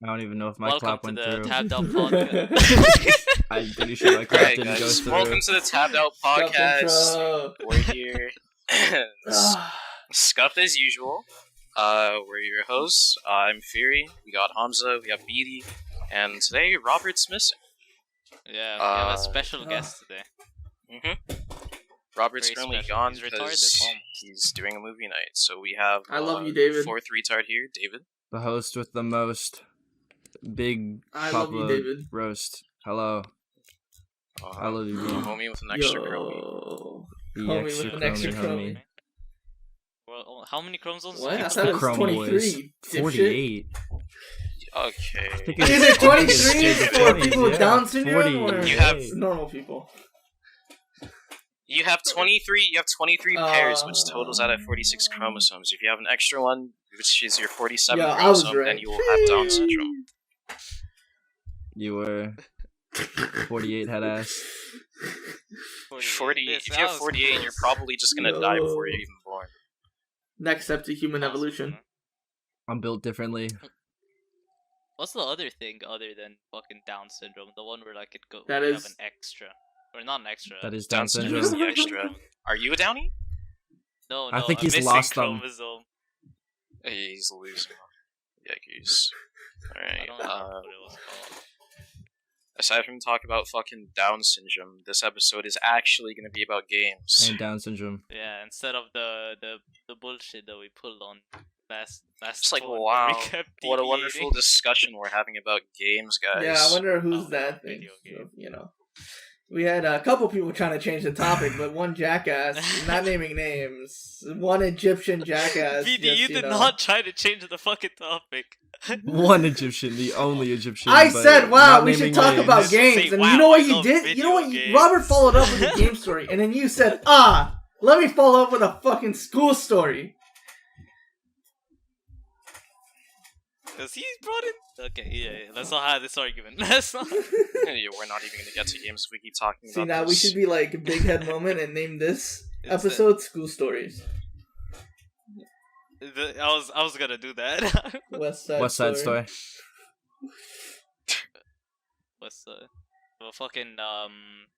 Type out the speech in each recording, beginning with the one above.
I don't even know if my Welcome clap to went the through. Tabbed Out Podcast. I'm pretty sure my clap Alright, didn't go guys, through. welcome to the Tabbed Out Podcast. We're here, scuffed as usual. We're your hosts. I'm Fury. We got Hamza. We have Beatty, and today Robert's missing. Yeah, we have a special guest today. Robert's Very currently special. gone He's retarded, because almost. he's doing a movie night. So we have I love you, David. fourth retard here, David. The host with the most big I love you, David. roast. Hello. I love you, the man. homie with an extra chromie. Yo. The Homie extra with an extra chromie, chromie. homie. Well, how many chromosomes? What? do you I have? thought it was Chrome 23. boys. dipshit. 48. Okay. Is it 23 It's for 20s, people with yeah. Down syndrome 40. or You have- normal people? You have 23. You have 23 pairs, which totals out at 46 chromosomes. If you have an extra one, which is your 47th Yeah, I was chromosome, right. then you will have Down syndrome. You were 48 head ass. 40. Yes, If that you have was 48, close. you're probably just gonna die before you're even born. Next step to human evolution. I'm built differently. What's the other thing other than fucking Down syndrome? The one where like it go. That you is- have an extra, or not an extra. That is Down Down syndrome is syndrome. the extra. Are you a Downy? No, I think a he's missing lost them. chromosome. He's losing. Yikes. I Alright, don't know what it was called. aside from talk about fucking Down syndrome, this episode is actually gonna be about games. And Down syndrome. Yeah, instead of the bullshit that we pulled on last It's like, pod where we wow, kept what a deviating. wonderful discussion we're having about games, guys. Yeah, I wonder who's Oh, that video thing. game. So, you know, we had a couple people trying to change the topic, but one jackass, not naming names, one Egyptian jackass. BD, just, you did know. not try to change the fucking topic. One Egyptian, the only Egyption. I but said, "Wow, not we should naming talk names. about Just games." say, And "Wow, you know what I you love did? You know what? video games. Robert followed up with a game story, and then you said, let me follow up with a fucking school story." Cause he brought it. Okay, yeah. Let's not have this argument. Let's not. Yeah, we're not even gonna get to games if we keep talking See, about now this. we should be like a big head moment and name this It's episode "School Stories." I was gonna do that. West Side, West Side Story. What's well, fucking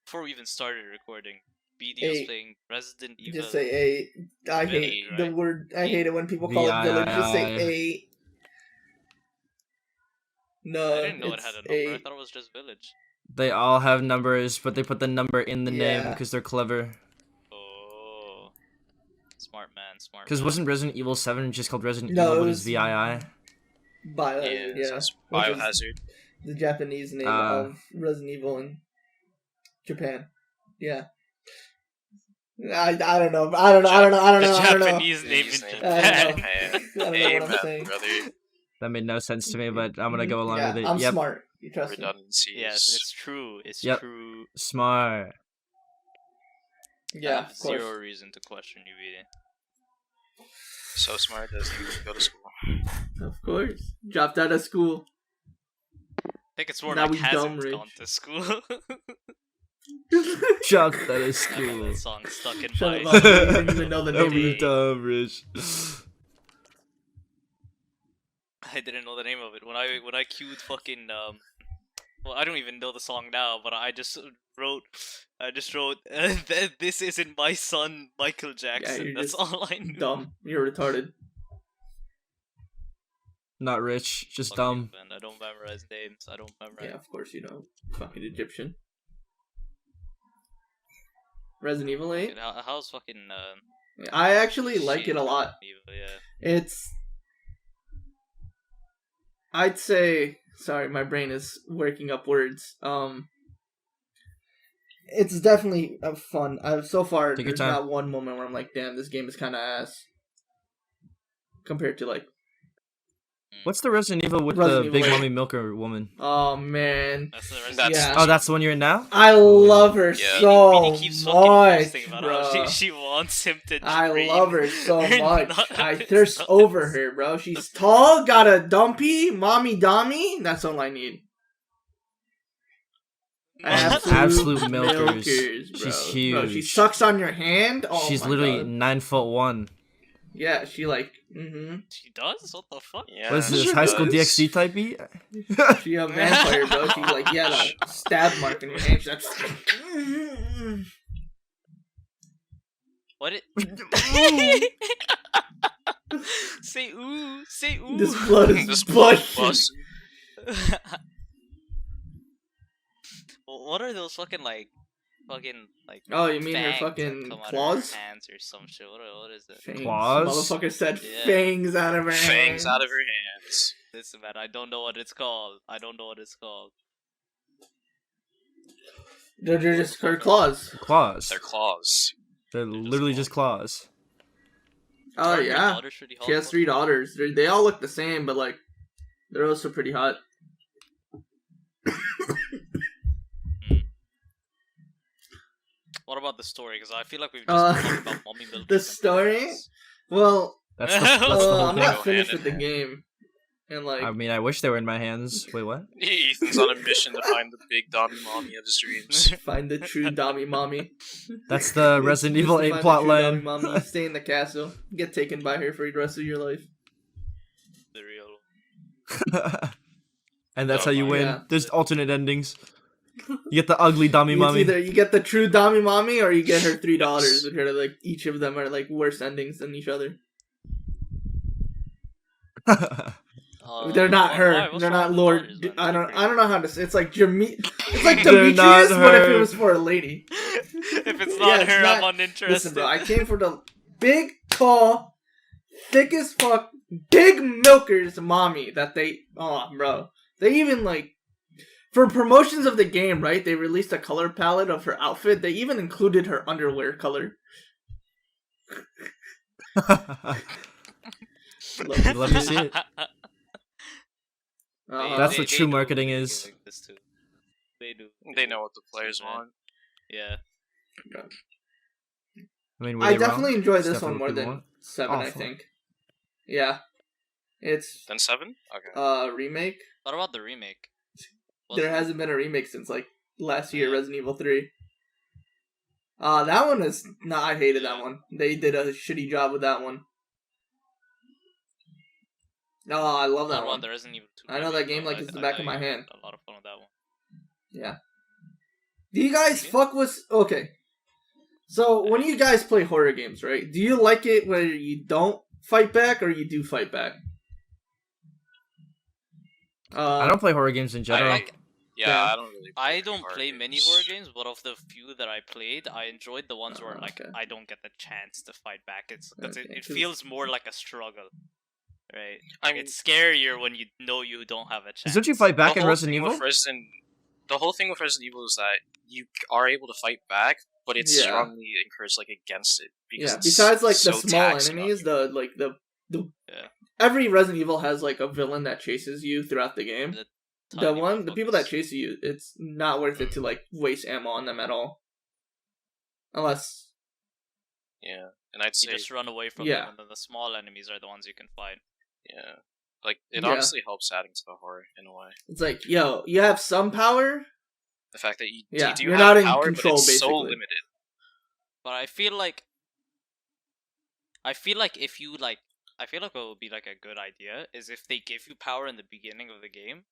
before we even started recording, BD was 8. playing Resident Evil. Just say eight. I hate Village, the right? word. I hate it when people call it village. Just say VII. 8. No, I didn't know it it's had a number. I 8. thought it was just Village. They all have numbers, but they put the number in the name Yeah. because they're clever. Oh, smart man, smart. Because man. wasn't Resident Evil 7 just called Resident No, Evil, it but was- it's VII? Biohazard, yeah. it's Which is Biohazard. the Japanese name of Resident Evil in Japan. Yeah. I don't know. I don't know. The I don't know. Japanese name in Japanese name. I Japan. don't know. Hey, I don't know what I'm amen, saying. brother. That made no sense to me, but I'm gonna go along Yeah, with it. I'm Yep. smart. You trust me. Redundancies. Yes, it's true. It's Yep. true. Smart. I Yeah, have of course. zero reason to question you, BD. So smart, doesn't even go to school. Of course. Dropped out of school. I think it's more Now like we hasn't dumb rich. gone to school. Jumped out of I got school. that song stuck in Shut my. up, you didn't even know the That name. was dumb, Rich. I didn't know the name of it when I queued fucking Well, I don't even know the song now, but I just wrote. This isn't my son, Michael Jackson. you're That's just all I knew. Dumb. You're retarded. Not rich, just Fuck dumb. you, man. I don't memorize names. I don't memorize. Yeah, of course you don't. Fucking Egyptian. Resident Evil 8? Fucking, how's fucking I actually like shit it a lot. Evil, yeah. It's... I'd say... Sorry, my brain is working up words. It's definitely fun. So far, Take your there's time. not one moment where I'm like, damn, this game is kind of ass. Compared to, like... What's the Resident Evil with Resident the Evil big 8. mommy milker woman? Oh, man. That's the rest. That's- Yeah. Oh, that's the one you're in now? I love her Yeah. so BD keeps fucking much, posting about how bro. she wants him to. I dream. love her so Her much. nuts. I thirst over her, bro. She's tall, got a dumpy, mommy dommy. That's all I need. Absolute milkers. bro. She's Bro, she huge. sucks on your hand. Oh, She's my literally God. 9'1". Yeah, she like. Mm-hmm. She does? What the fuck? Yeah, What is this, she high school does. DxD type beat? She a vampire, bro. She like a stab mark in your hand. She's like, What it? Say ooh, say ooh. this blood is This blood. bus. What are those fucking like Oh, you mean her fangs that fucking come out of her claws? hands or some shit? What is it? Fangs. Claws? Motherfucker said Yeah. fangs out of her hands. Fangs out of her hands. Listen, man, I don't know what it's called. I don't know what it's called. They're just her claws. Claws. Their claws. They're literally just claws. Oh Are her yeah. daughters pretty She has hot? 3 daughters. They all look the same, but like they're also pretty hot. What about the story? Because I feel like we've just been talking about mommy milk. The story? Well, That's the whole I'm thing. not Go finished hand with in the hand. game, and like I mean, I wish they were in my hands. Wait, what? Ethan's on a mission to find the big Donnie mommy of his dreams. find the true Dami mommy. That's the Resident Evil Just to 8 find the plot true Dami line. mommy, you stay in the castle, get taken by her for the rest of your life. The real. And that's how you win. Yeah. There's alternate endings. You get the ugly dummy It's mommy. either you get the true Dami mommy or you get her 3 daughters, which are like each of them are like worse endings than each other. They're not why? her. What's They're wrong not with Lord. daughters, man? I don't. They're I don't know how to say. It's like It's like They're not Demetrius, but if it her. was for a lady. If it's Yeah, not it's her, not- I'm uninterested. Listen, bro. I came for the big, tall, thick as fuck, big milkers mommy that they. Oh, bro. They even like. For promotions of the game, right? They released a color palette of her outfit. They even included her underwear color. Let me see it. That's what true do marketing make it is. like this too. They do. They know what the players Man. want. Yeah. I mean, were I they definitely wrong? enjoy It's this one definitely more what than people want. 7, Oh, I fuck. think. Yeah. It's Then 7? Okay. remake. What about the remake? There hasn't been a remake since like last year, Yeah. Resident Evil 3. That one is I hated that one. They did a shitty job with that one. Oh, I love What that about one. the Resident Evil 2 I know that remake, game though? like it's the back of my hand. A lot of fun with that one. Yeah. Do you guys Really? fuck with okay? So when you guys play horror games, right? Do you like it where you don't fight back or you do fight back? I don't play horror games in general. Yeah, I don't really. I don't horror play many games. horror games, but of the few that I played, I enjoyed the ones where like okay. I don't get the chance to fight back. It's because Okay, it 'cause- feels more like a struggle, right? I mean, It's scarier when you know you don't have a chance. Don't you fight back the in whole Resident thing Evil? with the whole thing with Resident Evil is that you are able to fight back, but it's Yeah. strongly encouraged like against it because Yeah. it's Besides like so the small taxing on enemies, you. the Yeah. every Resident Evil has like a villain that chases you throughout the game. The The tiny people that motherfuckers. chase you, it's not worth it to like waste ammo on them at all. Unless Yeah, and I'd You say just run away from Yeah. them, and then the small enemies are the ones you can fight. yeah, like it Yeah. honestly helps adding to the horror in a way. it's like, yo, you have some power. The fact that you Yeah, do you're have not in power, control, but it's so basically. limited. But I feel like if you like, I feel like what would be like a good idea is if they give you power in the beginning of the game,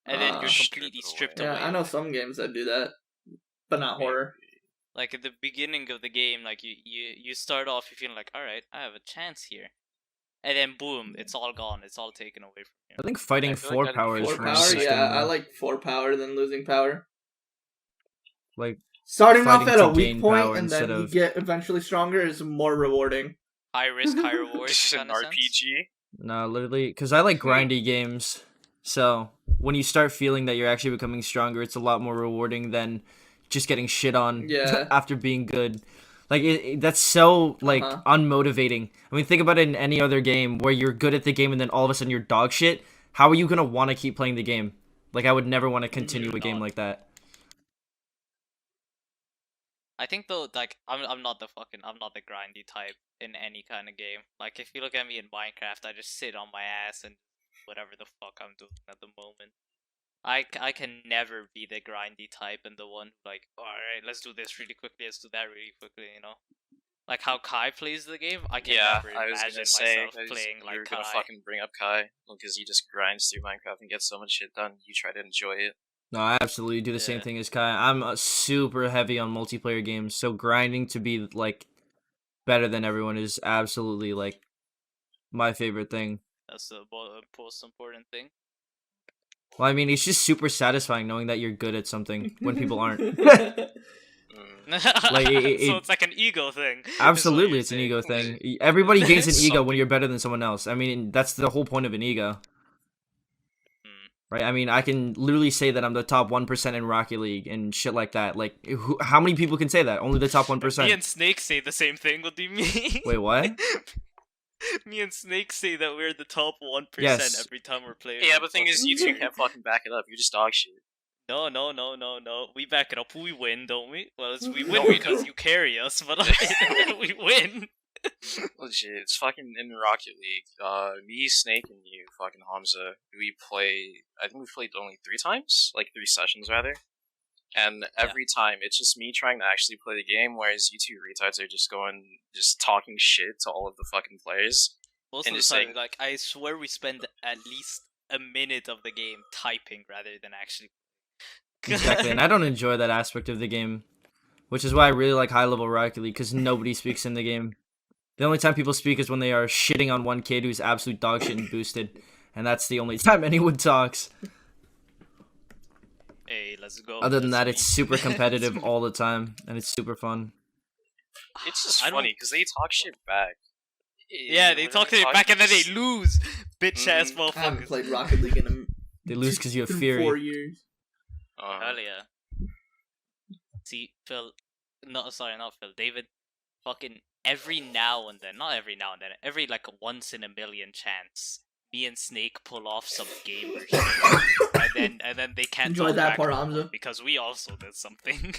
and then you're Strip completely it away. stripped Yeah, away. I know of it. some games that do that, but not horror. Like at the beginning of the game, like you start off, you feel like, all right, I have a chance here, and then boom, it's all gone. It's all taken away from you. I think fighting I feel like 4 that'd be power is 4 more power, interesting. yeah, I though. like 4 power than losing power. Like Starting off fighting at to a weak gain point power and then instead you of- get eventually stronger is more rewarding. High risk, high reward. This is an kind of sense. RPG. no, literally, because I like grindy games. So when you start feeling that you're actually becoming stronger, it's a lot more rewarding than just getting shit on Yeah. after being good. Like that's so like Uh-huh. unmotivating. I mean, think about it in any other game where you're good at the game and then all of a sudden you're dog shit. How are you gonna want to keep playing the game? Like I would never want to continue a game not. like that. I think though, like I'm not the grindy type in any kind of game. Like if you look at me in Minecraft, I just sit on my ass and whatever the fuck I'm doing at the moment. I can never be the grindy type and the one like, all right, let's do this really quickly, let's do that really quickly, you know. like how Kai plays the game, I can Yeah, never I was imagine gonna say, myself playing you were like gonna Kai. fucking bring up Kai because he just grinds through Minecraft and gets so much shit done. You try to enjoy it. No, I absolutely do the same Yeah. thing as Kai. I'm super heavy on multiplayer games, so grinding to be like better than everyone is absolutely like my favorite thing. That's the most important thing. Well, I mean, it's just super satisfying knowing that you're good at something when people aren't. Like, So it's like an ego thing. is what Absolutely, you're it's an saying. ego thing. Everybody gains an It's ego when something. you're better than someone else. I mean, that's the whole point of an ego, Hmm. right? I mean, I can literally say that I'm the top 1% in Rocket League and shit like that. Like, how many people can say that? Only the top 1%. Me and Snake say the same thing. What do you mean? Wait, what? Me and Snake say that we're the top 1% Yes. every time we're playing. Yeah, but the thing is, you two can't fucking back it up. You're just dog shit. No. We back it up. We win, don't we? Well, we No, win we because don't. you carry us, but we win. Legit, it's fucking in Rocket League. Me, Snake, and you, fucking Hamza. We play. I think we played only 3 times, like 3 sessions rather. And every time, it's just me trying to actually play the game, whereas you two retards are just talking shit to all of the fucking players. Most And of the just time, saying- like I swear, we spend at least a minute of the game typing rather than actually. Exactly, and I don't enjoy that aspect of the game, which is why I really like high level Rocket League because nobody speaks in the game. The only time people speak is when they are shitting on one kid who's absolute dog shit and boosted, and that's the only time anyone talks. Hey, let's go. Other than That's that, me. it's super competitive That's me. all the time, and it's super fun. It's just I don't- funny because they talk shit back. Yeah, they talk to me back and then they lose. Bitch ass Mhm. I haven't motherfuckers. played Rocket League in They lose because you have 4 Fury. years. Hell yeah. See, Phil. No, sorry, not Phil. David. Fucking every now and then, not every now and then, every like once in a million chance, me and Snake pull off some gamer shit, and then they can't Enjoy talk that back part, no more Hamza. because we also did something.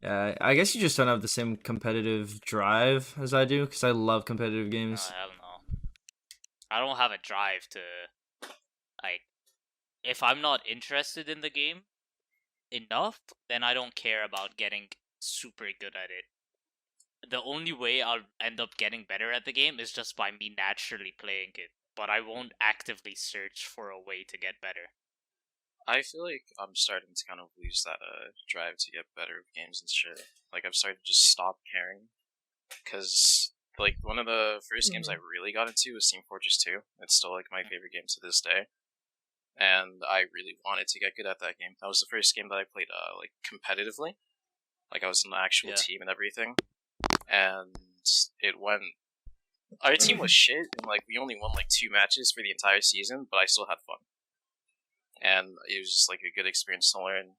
I guess you just don't have the same competitive drive as I do, because I love competitive Oh, games. hell no. I don't have a drive to, like, if I'm not interested in the game enough, then I don't care about getting super good at it. The only way I'll end up getting better at the game is just by me naturally playing it, but I won't actively search for a way to get better. I feel like I'm starting to kind of lose that drive to get better with games and shit. Like I've started to just stop caring, because like one of the first games I really got into was Team Fortress 2. It's still like my favorite game to this day, and I really wanted to get good at that game. That was the first game that I played like competitively, like I was in the actual Yeah. team and everything, and it went. Our team was shit, and like we only won like 2 matches for the entire season, but I still had fun. And it was just like a good experience to learn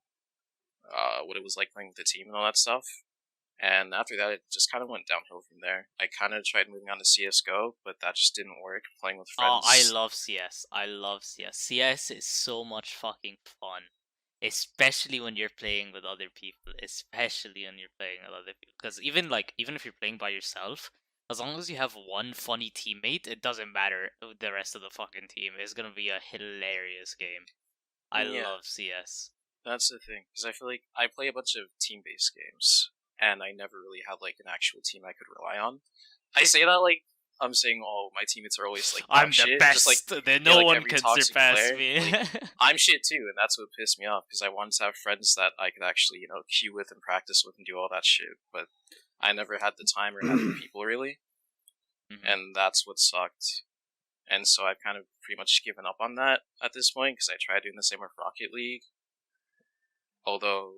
what it was like playing with the team and all that stuff. And after that, it just kind of went downhill from there. I kind of tried moving on to CS:GO, but that just didn't work. Playing with Oh, friends. I love CS. I love CS. CS is so much fucking fun. Especially when you're playing with other people. Especially when you're playing with other people. Because even if you're playing by yourself, as long as you have one funny teammate, it doesn't matter the rest of the fucking team. It's gonna be a hilarious game. I Yeah. love CS. That's the thing, because I feel like I play a bunch of team-based games, and I never really had like an actual team I could rely on. I say that like I'm saying, oh, my teammates are always like, I'm dog the shit. best. Just like Then no like one every can toxic surpass player, me. I'm shit too, and that's what pissed me off, because I wanted to have friends that I could actually, queue with and practice with and do all that shit, but I never had the time or had the people really, Mhm. and that's what sucked. And so I've kind of pretty much given up on that at this point, because I tried doing the same with Rocket League, although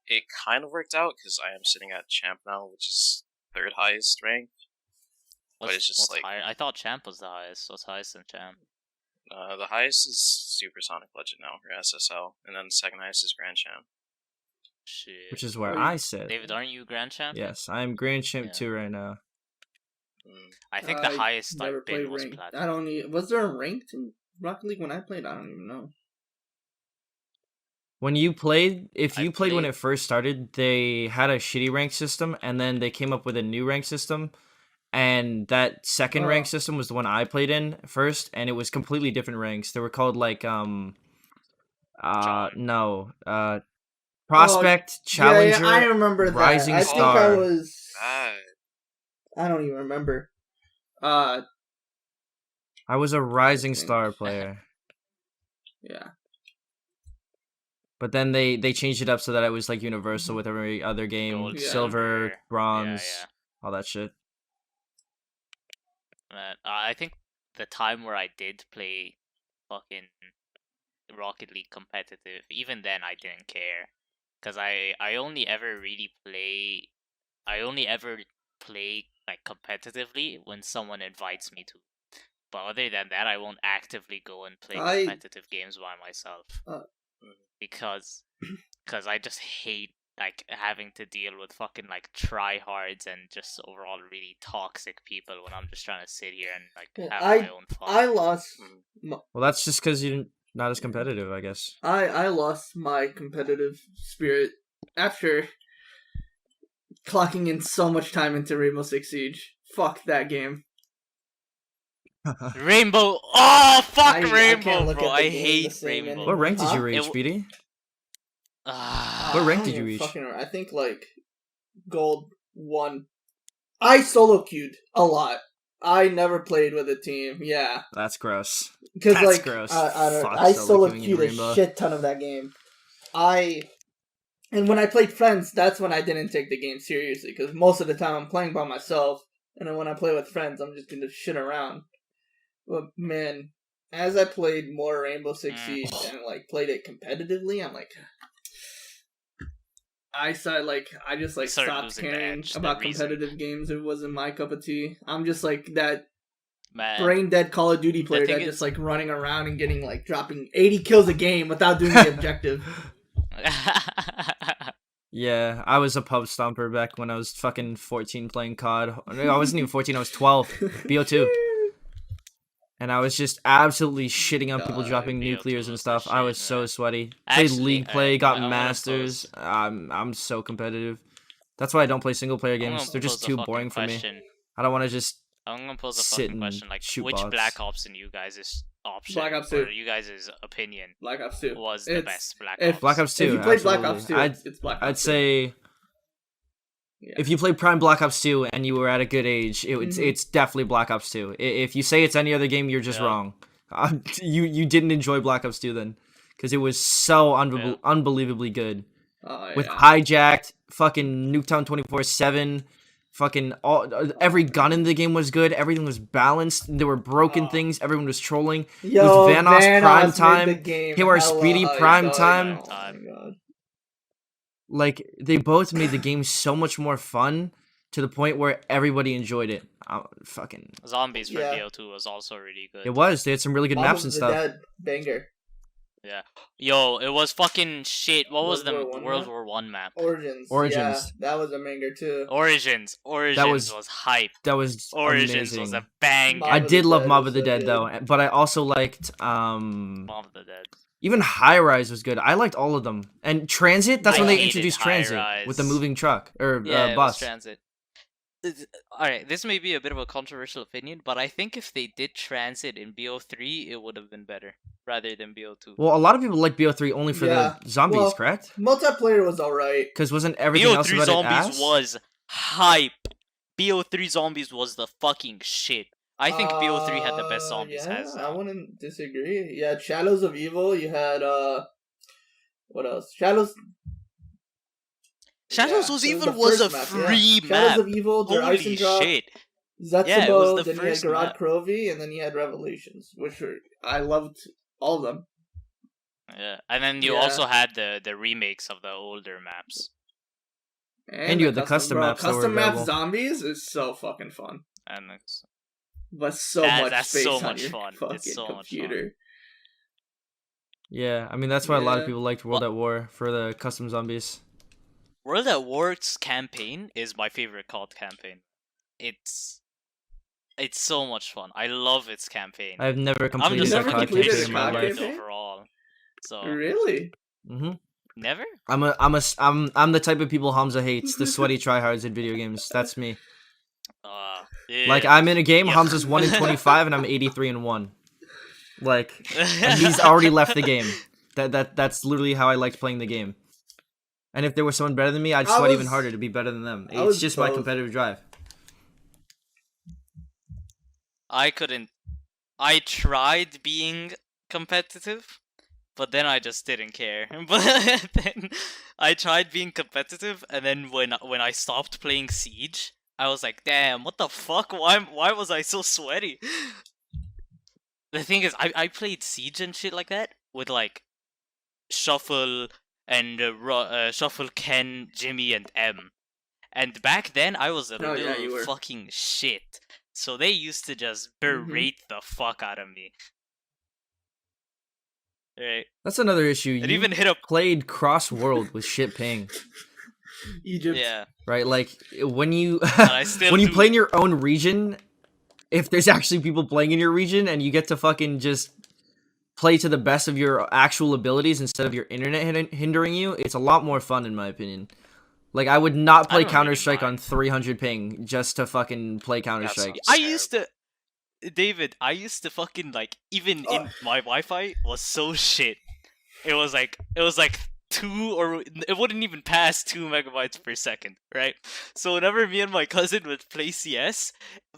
it kind of worked out, because I am sitting at Champ now, which is 3rd highest rank. But it's just what's like- higher? I thought Champ was the highest. What's highest than Champ? The highest is Supersonic Legend now, or SSL, and then the second highest is Grand Champ. Shit. Which is where Wait, I sit. David, aren't you Grand Champ? Yes, I am Grand Champ Yeah. 2 right now. I think the highest never I've been played was ranked. Platinum. I don't even. Was there a ranked in Rocket League when I played? I don't even know. When you played, if I you played when played- it first started, they had a shitty rank system, and then they came up with a new rank system, and that second rank Oh. system was the one I played in first, and it was completely different ranks. They were called like John. Prospect, Challenger, Yeah, I remember that. Rising I Star. think I was. Bad. I don't even remember. I was a Rising think. Star player. Yeah. But then they changed it up so that it was like universal with every other game. Gold, Yeah. Silver, silver. bronze, Yeah. all that shit. Man, I think the time where I did play fucking Rocket League competitive, even then I didn't care, cause I only ever play like competitively when someone invites me to. But other than that, I won't actively go and play competitive games by myself because I just hate like having to deal with fucking like tryhards and just overall really toxic people when I'm just trying to sit here and like have my own fun. I lost. Well, that's just because you're not as competitive, I guess. I lost my competitive spirit after clocking in so much time into Rainbow Six Siege. Fuck that game. Rainbow! Oh, fuck I can't Rainbow, look bro! at the I game the hate same Rainbow. What rank did you Huh? reach, It BD? Ah, What rank I did don't you even reach? fucking remember. I think like gold 1. I solo queued a lot. I never played with a team. Yeah, That's gross. because That's like gross. I Fuck solo queuing in queued a Rainbow. shit ton of that game. And when I played friends, that's when I didn't take the game seriously. Because most of the time I'm playing by myself, and then when I play with friends, I'm just gonna shit around. But man, as I played more Rainbow Six Siege and like played it competitively, I'm like, I just You started stopped losing the caring edge, the about reason. competitive games. It wasn't my cup of tea. I'm just like that man. brain dead Call of Duty player thing that is- just like running around and getting like dropping 80 kills a game without doing the objective. Yeah, I was a pub stomper back when I was fucking 14 playing COD. No, I wasn't even 14, I was 12. BO2. And I was just absolutely shitting on people God, dropping BO2 nuclears and was the stuff. I shit, was so man. sweaty. Played Actually, league play, alright, got I'm gonna masters. I'm so competitive. That's why I don't play single player games. They're just too boring for me. I don't want to just I'm gonna pose a sit fucking and question, like, shoot which bots. Black Ops in you guys' option, Black Ops or 2. you guys' opinion, Black Ops 2 was the best Black if- Ops? Black Ops 2. If you played Black absolutely. Ops 2, it's Black Ops 2. I'd say Yeah. if you played Prime Black Ops 2 and you were at a good age, it's definitely Black Ops 2. If you say it's any other game, you're just Yeah. wrong. You didn't enjoy Black Ops 2 then, because it was so unbelievably good. With hijacked, fucking Nuketown 24/7, fucking every gun in the game was good. Everything was balanced. There were broken things. Everyone was trolling. Yo, with Vanoss Prime made Time, the game here are hella Speedy hype, Prime dog. Time. Oh my god. Like, they both made the game so much more fun to the point where everybody enjoyed it. Fucking Zombies for Yeah. BO2 was also really good. it was. They had some really good Mob maps of and the stuff. Dead banger. Yeah. Yo, it was fucking shit. What was the World War I World map? War One map? Origins. Origins. Yeah, that was a banger too. Origins. was- was hype. That was Origins amazing. was a bang. Mob I of the did love Dead Mob was of the so Dead good. though, but I also liked Mob of the Dead. even High Rise was good. I liked all of them. And Transit, that's I when they hated introduced High Transit with the Rise. moving truck or Yeah, it was bus. Transit. Alright, this may be a bit of a controversial opinion, but I think if they did Transit in BO3, it would have been better rather than BO2. Well, a lot of people like BO3 only for Yeah, the zombies, well, correct? Multiplayer was alright. Because wasn't everything else BO3 about Zombies it ass? was hype. BO3 Zombies was the fucking shit. I think BO3 had the best zombies Yeah, has I now. wouldn't disagree. You had Shadows of Evil. You had what else? Shadows Yeah, was it was Evil the was a first map, free yeah. map. Shadows of Evil, Der Holy Eisendrop, shit. Zetsubo, Yeah, it was the then you had first Garad map. Krovi, and then you had Revelations, which were I loved all of them. Yeah, and then you Yeah. also had the remakes of the older maps. And you had the custom maps that were Custom map available. zombies is so fucking fun, And it's, but so much that's space so on much your fun. fucking It's so much fun. computer. Yeah, I mean that's why a lot of Yeah. people liked World at War for the custom zombies. World at War's campaign is my favorite COD campaign. It's so much fun. I love its campaign. I've never I'm completed just a never COD completed campaign a in my COD life. campaign? overall. So Really? hmm never. I'm the type of people Hamza hates, the sweaty tryhards in video games. That's me. Like, Yeah. I'm in a game, Yeah. Hamza's 1 in 25, and I'm 83 and 1. Like, and he's already left the game. That's literally how I liked playing the game. And if there was someone better than me, I'd I sweat even was- harder to be better than them. I It's was just my both. competitive drive. I couldn't. I tried being competitive, but then I just didn't care. But then I tried being competitive, and then when I stopped playing Siege, I was like, damn, what the fuck? Why was I so sweaty? The thing is, I played Siege and shit like that with like Shuffle and Shuffle, Ken, Jimmy, and M. And back then, I was a Oh, yeah, you little were. fucking shit. So they used to just berate the fuck out of me. Right. That's another issue. It You even hit up. played cross world with shit ping, Egypt. Yeah. right? Like when you I still when you do. play in your own region, if there's actually people playing in your region and you get to fucking just play to the best of your actual abilities instead of your internet hindering you, it's a lot more fun in my opinion. Like I would not play don't really Counter-Strike on mind. 300 ping just to fucking play Counter-Strike. sounds I used to. David, I used to fucking like even Oh. in my Wi-Fi was so shit. It was like 2 or it wouldn't even pass 2 megabytes per second, right? So whenever me and my cousin would play CS,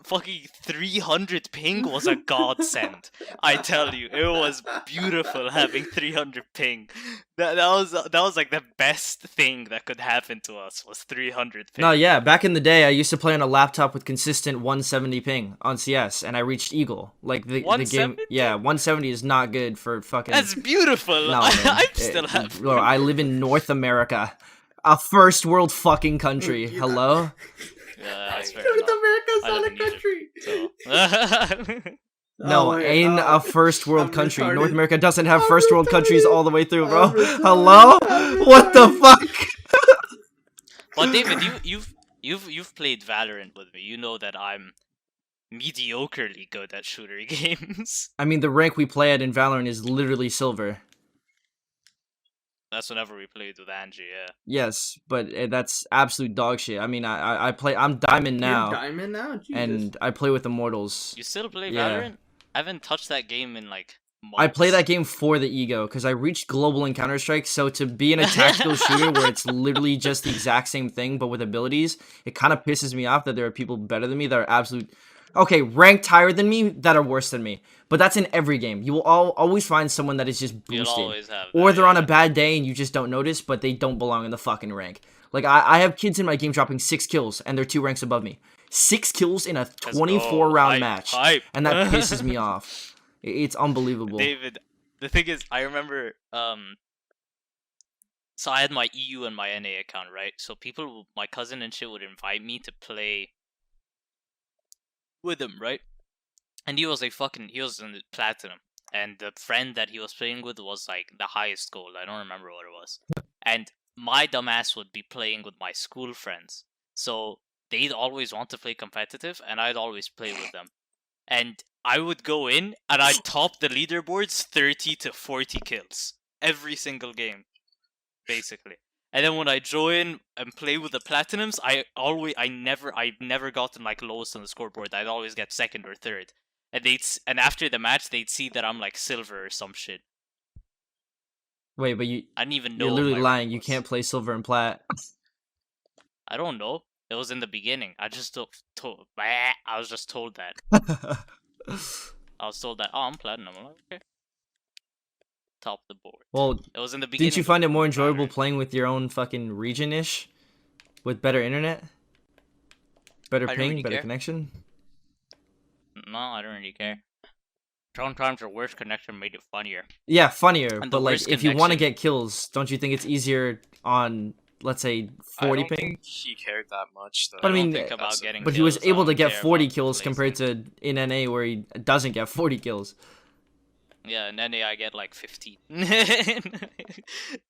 fucking 300 ping was a godsend. I tell you, it was beautiful having 300 ping. That was like the best thing that could happen to us was 300 ping. No, yeah, back in the day, I used to play on a laptop with consistent 170 ping on CS, and I reached Eagle. Like the game, 170? yeah, 170 is not good for fucking. That's beautiful. No, man. I'm still happy. Bro, I live in North America, a first world fucking country. Hello. Yeah, that's fair North enough. America's I not live a in Egypt, country. So. No, wait, in a first world I'm country. retarded. North America doesn't have I'm first world countries retarded. all the way through, bro. I'm retarded. Hello? I'm What the retarded. fuck? But David, you've played Valorant with me. You know that I'm mediocrely good at shooter games. I mean, the rank we play at in Valorant is literally silver. That's whenever we played with Angie. Yeah. Yes, but that's absolute dog shit. I mean, I play. I'm diamond now, You're diamond now? Jesus. and I play with Immortals. You still play Yeah. Valorant? I haven't touched that game in like months. I play that game for the ego because I reached global in Counter Strike. So to be in a tactical shooter where it's literally just the exact same thing but with abilities, it kind of pisses me off that there are people better than me that are absolute. Okay, ranked higher than me that are worse than me. But that's in every game. You will always find someone that is just You'll boosted. always have. Or that, they're on yeah. a bad day and you just don't notice, but they don't belong in the fucking rank. Like, I have kids in my game dropping 6 kills, and they're 2 ranks above me. 6 kills in a Let's go. 24-round Hype, match. hype. And that pisses me off. It's unbelievable. David, the thing is, I remember, so I had my EU and my NA account, right? So people, my cousin and shit would invite me to play with him, right? And he was he was in platinum. And the friend that he was playing with was like the highest gold. I don't remember what it was. And my dumbass would be playing with my school friends. So they'd always want to play competitive, and I'd always play with them. And I would go in, and I'd top the leaderboards 30 to 40 kills. Every single game, basically. And then when I join and play with the platinums, I've never gotten like lowest on the scoreboard. I'd always get second or third. And after the match, they'd see that I'm like silver or some shit. Wait, but I didn't even know. you're what literally my lying. rank You was. can't play silver and plat. I don't know. It was in the beginning. I just told. I was just told that. I was told that. Oh, I'm platinum. I'm like, okay. Top the board. Well, It was in the beginning. didn't you find it more of enjoyable Valorant. playing with your own fucking region-ish? With better internet? Better I don't ping? really Better care. connection? No, I don't really care. Sometimes the worst connection made it funnier. Yeah, funnier. And the But like, worst if you want to connection- get kills, don't you think it's easier on, let's say, 40 I don't ping? think he cared that much. Though. But I mean, don't think about that's- getting But he was kills, I able to don't get care 40 about kills compared placing. to in NA where he doesn't get 40 kills. Yeah, in NA I get like 15.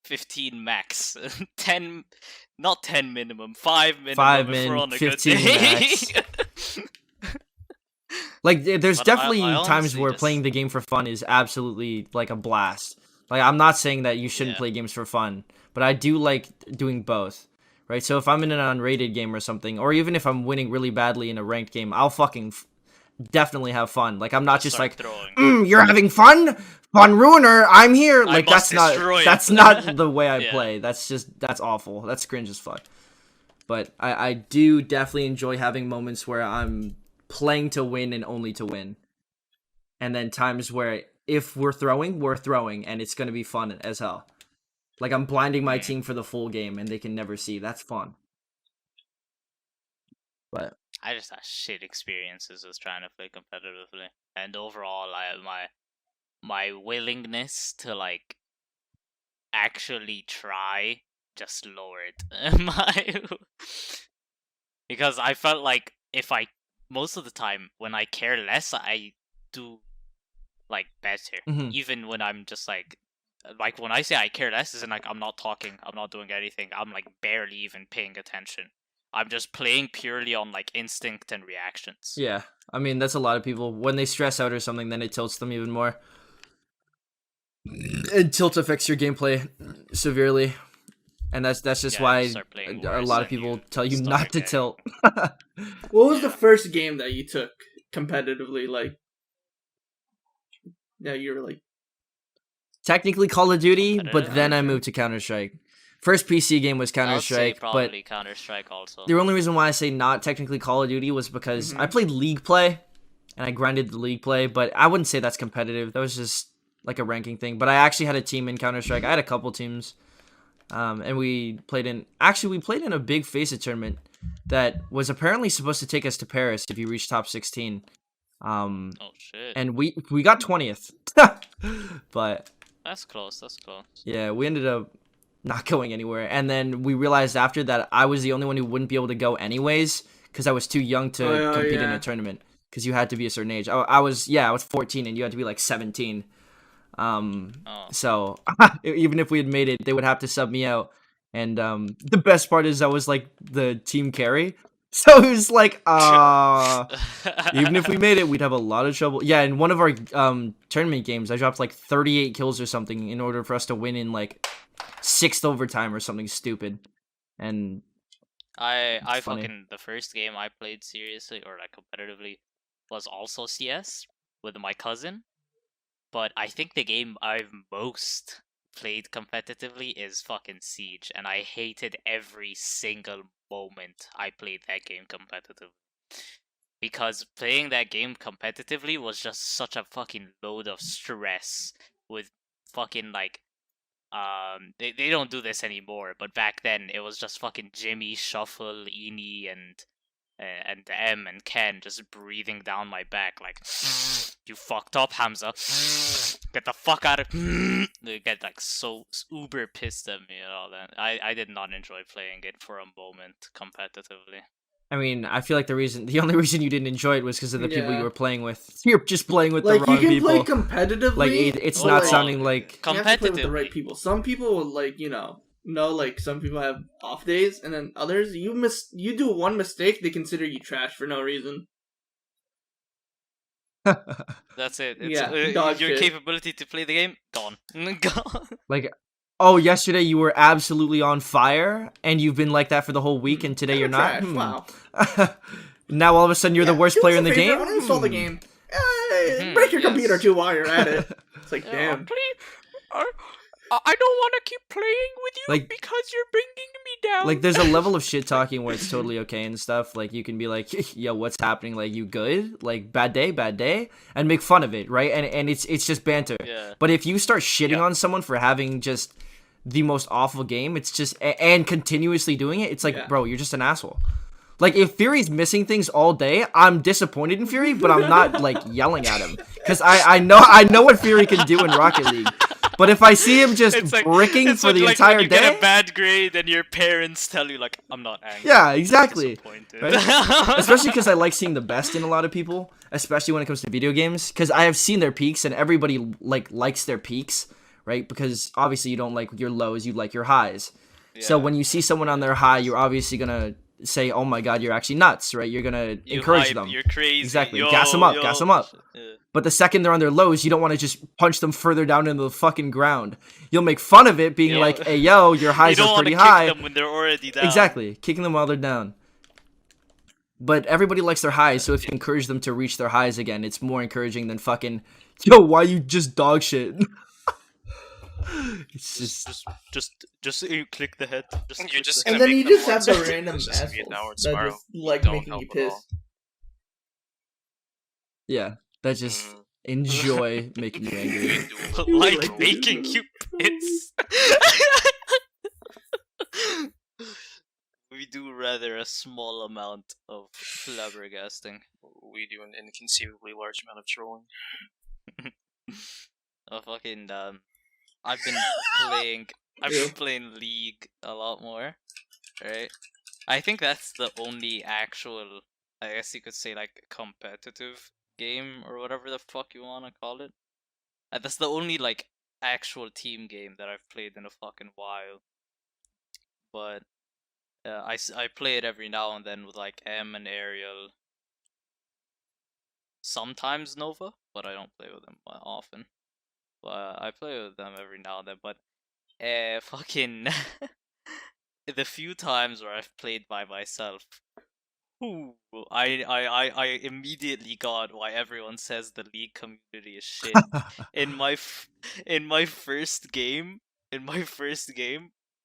15 max. 10, not 10 minimum, 5 minimum 5 if we're min, on a 15 good day. max. Like, there's But definitely I times honestly where just- playing the game for fun is absolutely like a blast. Like, I'm not saying that you shouldn't Yeah. play games for fun, but I do like doing both. Right? So if I'm in an unrated game or something, or even if I'm winning really badly in a ranked game, I'll fucking definitely have fun. Like, I'm not just Start like, throwing. you're having fun? Fun ruiner, I'm here. Like, must that's destroy that's it. not the way I Yeah. play. That's awful. That's cringe as fuck. But I do definitely enjoy having moments where I'm playing to win and only to win. And then times where if we're throwing, and it's gonna be fun as hell. Like I'm blinding my team for the full game and they can never see. That's fun. But I just had shit experiences with trying to play competitively, and overall, my willingness to like actually try just lowered my because I felt like if I most of the time when I care less, I do like better, even when I'm just like when I say I care less, isn't like I'm not talking, I'm not doing anything, I'm like barely even paying attention. I'm just playing purely on like instinct and reactions. yeah, I mean that's a lot of people. When they stress out or something, then it tilts them even more. And tilt affects your gameplay severely, and that's just why a lot of people tell you not to tilt. What was the first game that you took competitively? Like, yeah, you were like technically Call of Duty, but then I moved to Counter-Strike. First PC game was Counter-Strike, but Counter-Strike also. The only reason why I say not technically Call of Duty was because I played League play, and I grinded the League play, but I wouldn't say that's competitive. That was just like a ranking thing. But I actually had a team in Counter-Strike. I had a couple teams, and we played in a big FACEIT tournament that was apparently supposed to take us to Paris if you reach top 16. Oh shit! And we got 20th, but that's close. Yeah, we ended up not going anywhere, and then we realized after that I was the only one who wouldn't be able to go anyways because I was too young to compete in a tournament because you had to be a certain age. I was 14 and you had to be like 17. So even if we had made it, they would have to sub me out, and the best part is I was like the team carry, so it was like even if we made it, we'd have a lot of trouble. Yeah, in one of our tournament games I dropped like 38 kills or something in order for us to win in like 6th overtime or something stupid. And I fucking the first game I played seriously or like competitively was also CS with my cousin, but I think the game I've most played competitively is fucking Siege, and I hated every single moment I played that game competitively, because playing that game competitively was just such a fucking load of stress with fucking like they don't do this anymore, but back then it was just fucking Jimmy, Shuffle, Eni, and M and Ken just breathing down my back like, you fucked up, Hamza. Get the fuck out of. They get like so uber pissed at me and all that. I did not enjoy playing it for a moment competitively. I mean, I feel like the only reason you didn't enjoy it was because of the people you were playing with. You're just playing with the wrong people. Like, you can play competitively. Like, it's not sounding like... You have to play with the right people. Some people will, like, like, some people have off days, and then others, you do one mistake, they consider you trash for no reason. That's it. It's, your capability to play the game, gone. Gone. Like... Oh, yesterday you were absolutely on fire, and you've been like that for the whole week, and today you're not? Wow. Now all of a sudden you're the worst player in the game? Uninstall the game. Break your computer too while you're at it. It's like, damn. I don't want to keep playing with you because you're bringing me down. Like, there's a level of shit talking where it's totally okay and stuff. Like, you can be like, yo, what's happening? Like, you good? Like, bad day? And make fun of it, right? And it's just banter. Yeah. But if you start shitting on someone for having just the most awful game, it's just... And continuously doing it, it's like, bro, you're just an asshole. Like, if Fury's missing things all day, I'm disappointed in Fury, but I'm not, like, yelling at him. Because I know what Fury can do in Rocket League. But if I see him just bricking for the entire day... you get a bad grade and your parents tell you, like, I'm not angry. Yeah, exactly. Right? Especially because I like seeing the best in a lot of people, especially when it comes to video games. Because I have seen their peaks, and everybody, likes their peaks, right? Because obviously you don't like your lows, you like your highs. Yeah. So when you see someone on their high, you're obviously going to say, oh my god, you're actually nuts, right? You're gonna encourage them. You're crazy. Exactly. Gas them up. Yeah. But the second they're on their lows, you don't want to just punch them further down into the fucking ground. You'll make fun of it, being like, hey, yo, your highs are pretty high. You don't want to kick them when they're already down. Exactly. Kicking them while they're down. But everybody likes their highs, so if you encourage them to reach their highs again, it's more encouraging than fucking, yo, why you just dog shit? It's just you click the head. And then you just have the random assholes that just like making you pissed. Yeah, that just Mm. enjoy making you We angry. do like like making this. you piss. We do rather a small amount of flabbergasting. we do an inconceivably large amount of trolling. Oh, fucking I've been playing. I've Yeah. been playing League a lot more, right? I think that's the only actual, I guess you could say, like, competitive game or whatever the fuck you wanna call it. That's the only like actual team game that I've played in a fucking while. But I play it every now and then with like M and Ariel. Sometimes Nova, but I don't play with them often. But I play with them every now and then. But fucking the few times where I've played by myself, ooh, I immediately got why everyone says the League community is shit. In my in my first game,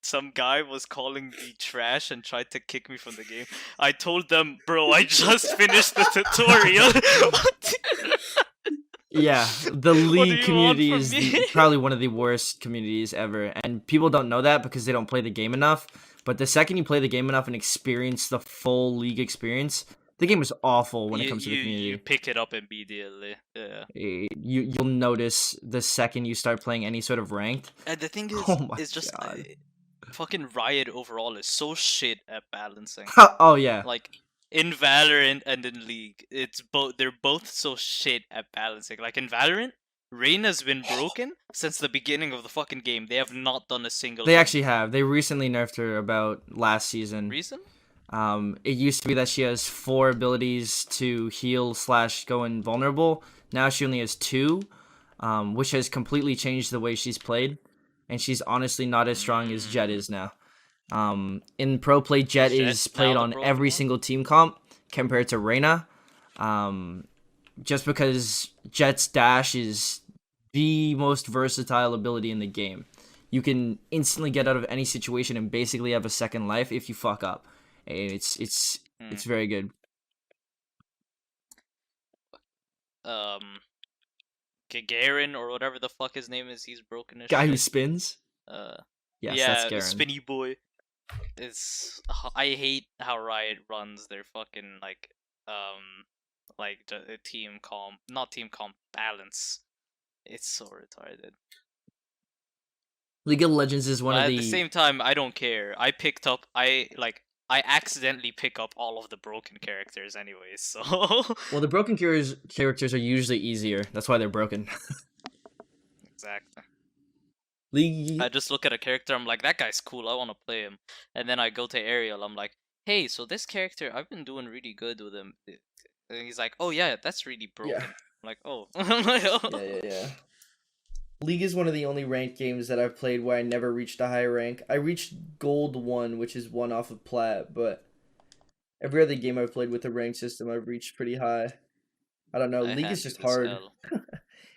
some guy was calling me trash and tried to kick me from the game. I told them, bro, I just finished the tutorial. Yeah, the What do League you want community from is me? probably one of the worst communities ever, and people don't know that because they don't play the game enough. But the second you play the game enough and experience the full League experience, the game is awful when it comes to the You community. pick it up immediately. Yeah. You'll notice the second you start playing any sort of ranked. And the thing Oh my is just god. fucking Riot overall is so shit at balancing. Oh yeah. Like in Valorant and in League, it's both they're both so shit at balancing. Like in Valorant, Reyna's been broken since the beginning of the fucking game. They have not done a single They thing. actually have. They recently nerfed her about last season. Reason? It used to be that she has 4 abilities to heal / go invulnerable. Now she only has 2, which has completely changed the way she's played. And she's honestly not as strong as Jet is now. In pro play, Jet Jet is now played the on broken every one? single team comp compared to Reyna. Just because Jet's dash is the most versatile ability in the game. You can instantly get out of any situation and basically have a second life if you fuck up. And it's very good. Gagarin or whatever the fuck his name is, he's broken as Guy who shit. spins. Uh, Yes, yeah, that's the Garen. spinny boy. It's I hate how Riot runs their fucking team comp, not team comp, balance. It's so retarded. League of Legends is one But of at the the same time, I don't care. I accidentally pick up all of the broken characters anyways, so well, the broken characters are usually easier. That's why they're broken. exactly. League. I just look at a character, I'm like, that guy's cool, I want to play him. And then I go to Ariel, I'm like, hey, so this character, I've been doing really good with him. And he's like, oh yeah, that's really broken. Yeah. I'm like, oh. I'm like, oh. Yeah. League is one of the only ranked games that I've played where I never reached a high rank. I reached Gold 1, which is 1 off of Plat, but every other game I've played with the rank system, I've reached pretty high. I don't know. I League had is just to as hard. hell.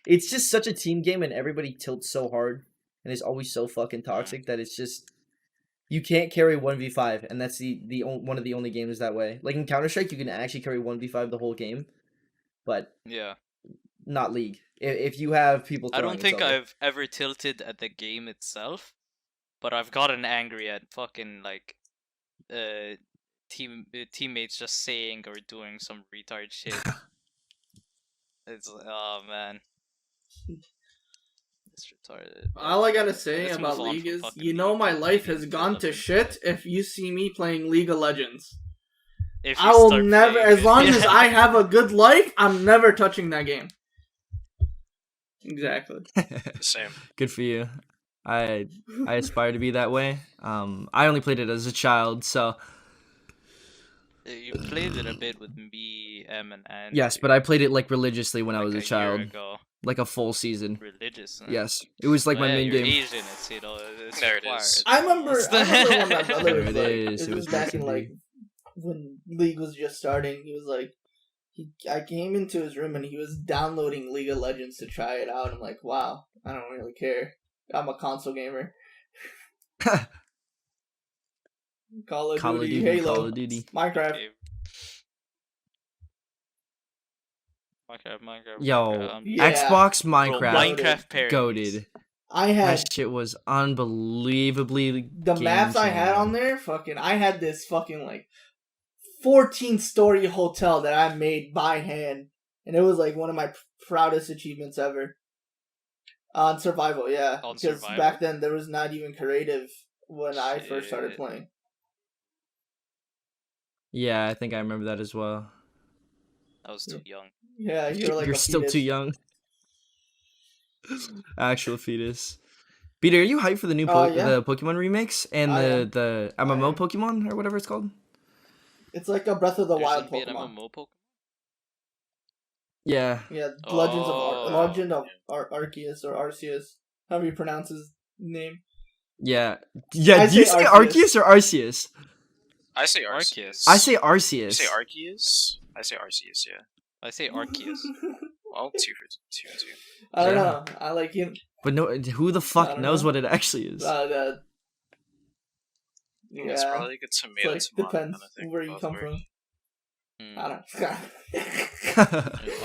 It's just such a team game, and everybody tilts so hard, and is always so fucking toxic that it's just you can't carry 1v5, and that's one of the only games that way. Like in Counter-Strike, you can actually carry 1v5 the whole game, but Yeah. not League. If you have people I throwing, don't think it's over. I've ever tilted at the game itself, but I've gotten angry at fucking like teammates just saying or doing some retard shit. It's oh man. It's retarded. All I gotta say Let's about move on League from is, fucking you know, League my to life being has gone to relevant. shit if you see me playing League of Legends. If I you will start never, playing as it, long as yeah. I have a good life, I'm never touching that game. Exactly. Same. Good for you. I aspire to be that way. I only played it as a child, so You played it a bit with me, Em, and Andrew. yes, but I played it like religiously when I like was a year child, ago. like a full season. Religious. Huh? Yes, it was like Oh, my yeah, main you're game. Asian, it's it's There it required. is. I remember when my brother There was it like, is. this It was was back in meant to like be. when League was just starting. He was like, I came into his room and he was downloading League of Legends to try it out. I'm like, wow, I don't really care. I'm a console gamer. Call of Duty, Halo, Call of Duty. Minecraft. Okay. Minecraft. Yo, Yeah. Xbox Bro, Minecraft, Minecraft parodies. goated. I had That shit was unbelievably. the maps I had on there. I had this fucking like 14-story hotel that I made by hand, and it was like one of my proudest achievements ever. On survival, yeah, On because survival? back then there was not even creative when I first started Shit. playing. Yeah, I think I remember that as well. I was too young. Yeah, you're like You're a still fetus. too young. Actual fetus. Peter, are you hyped for the new Yeah. the Pokemon remakes and I am. the I MMO am. Pokemon or whatever it's called? It's like a Breath of the There's Wild gonna be an Pokemon. MMO Pokemon? Yeah. Yeah, Oh, Legend of Arceus or Arceus, however you pronounce his name. Yeah. Yeah, I do you say say Arceus. Arceus or Arceus? I say Arceus. Arceus. I say You Arceus. say Arceus? I say Arceus, yeah. I say Arceus. Well, 2 for 2 and 2. I don't Yeah. know. I like him. But no, who the I fuck don't knows know. what it actually is? It's Yeah, probably like a it's tomato like tomato depends kind of thing. where you Both come work. from. Hmm. I don't.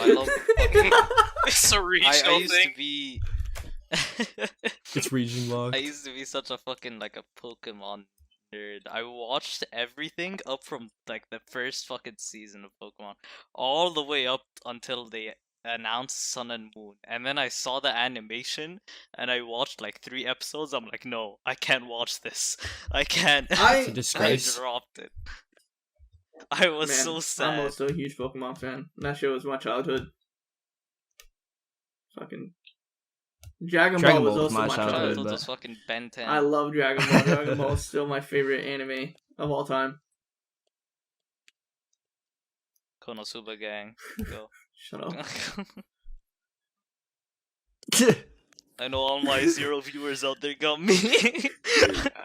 I love fucking... It's a I regional used thing. to be... It's region locked. I used to be such a fucking like a Pokemon nerd. I watched everything up from like the first fucking season of Pokemon, all the way up until they announced Sun and Moon, and then I saw the animation and I watched like 3 episodes. I'm like, no, I can't watch this. I can't. It's a I I disgrace. dropped it. I was Man, so I'm sad. also a huge Pokemon fan. That shit was my childhood. Fucking Dragon Ball Dragon was Ball was also my my childhood, Childhood childhood. but- was fucking Ben 10. I love Dragon Ball. Dragon Ball is still my favorite anime of all time. Konosuba gang. Go. Shut up. I know all my 0 viewers out there got me.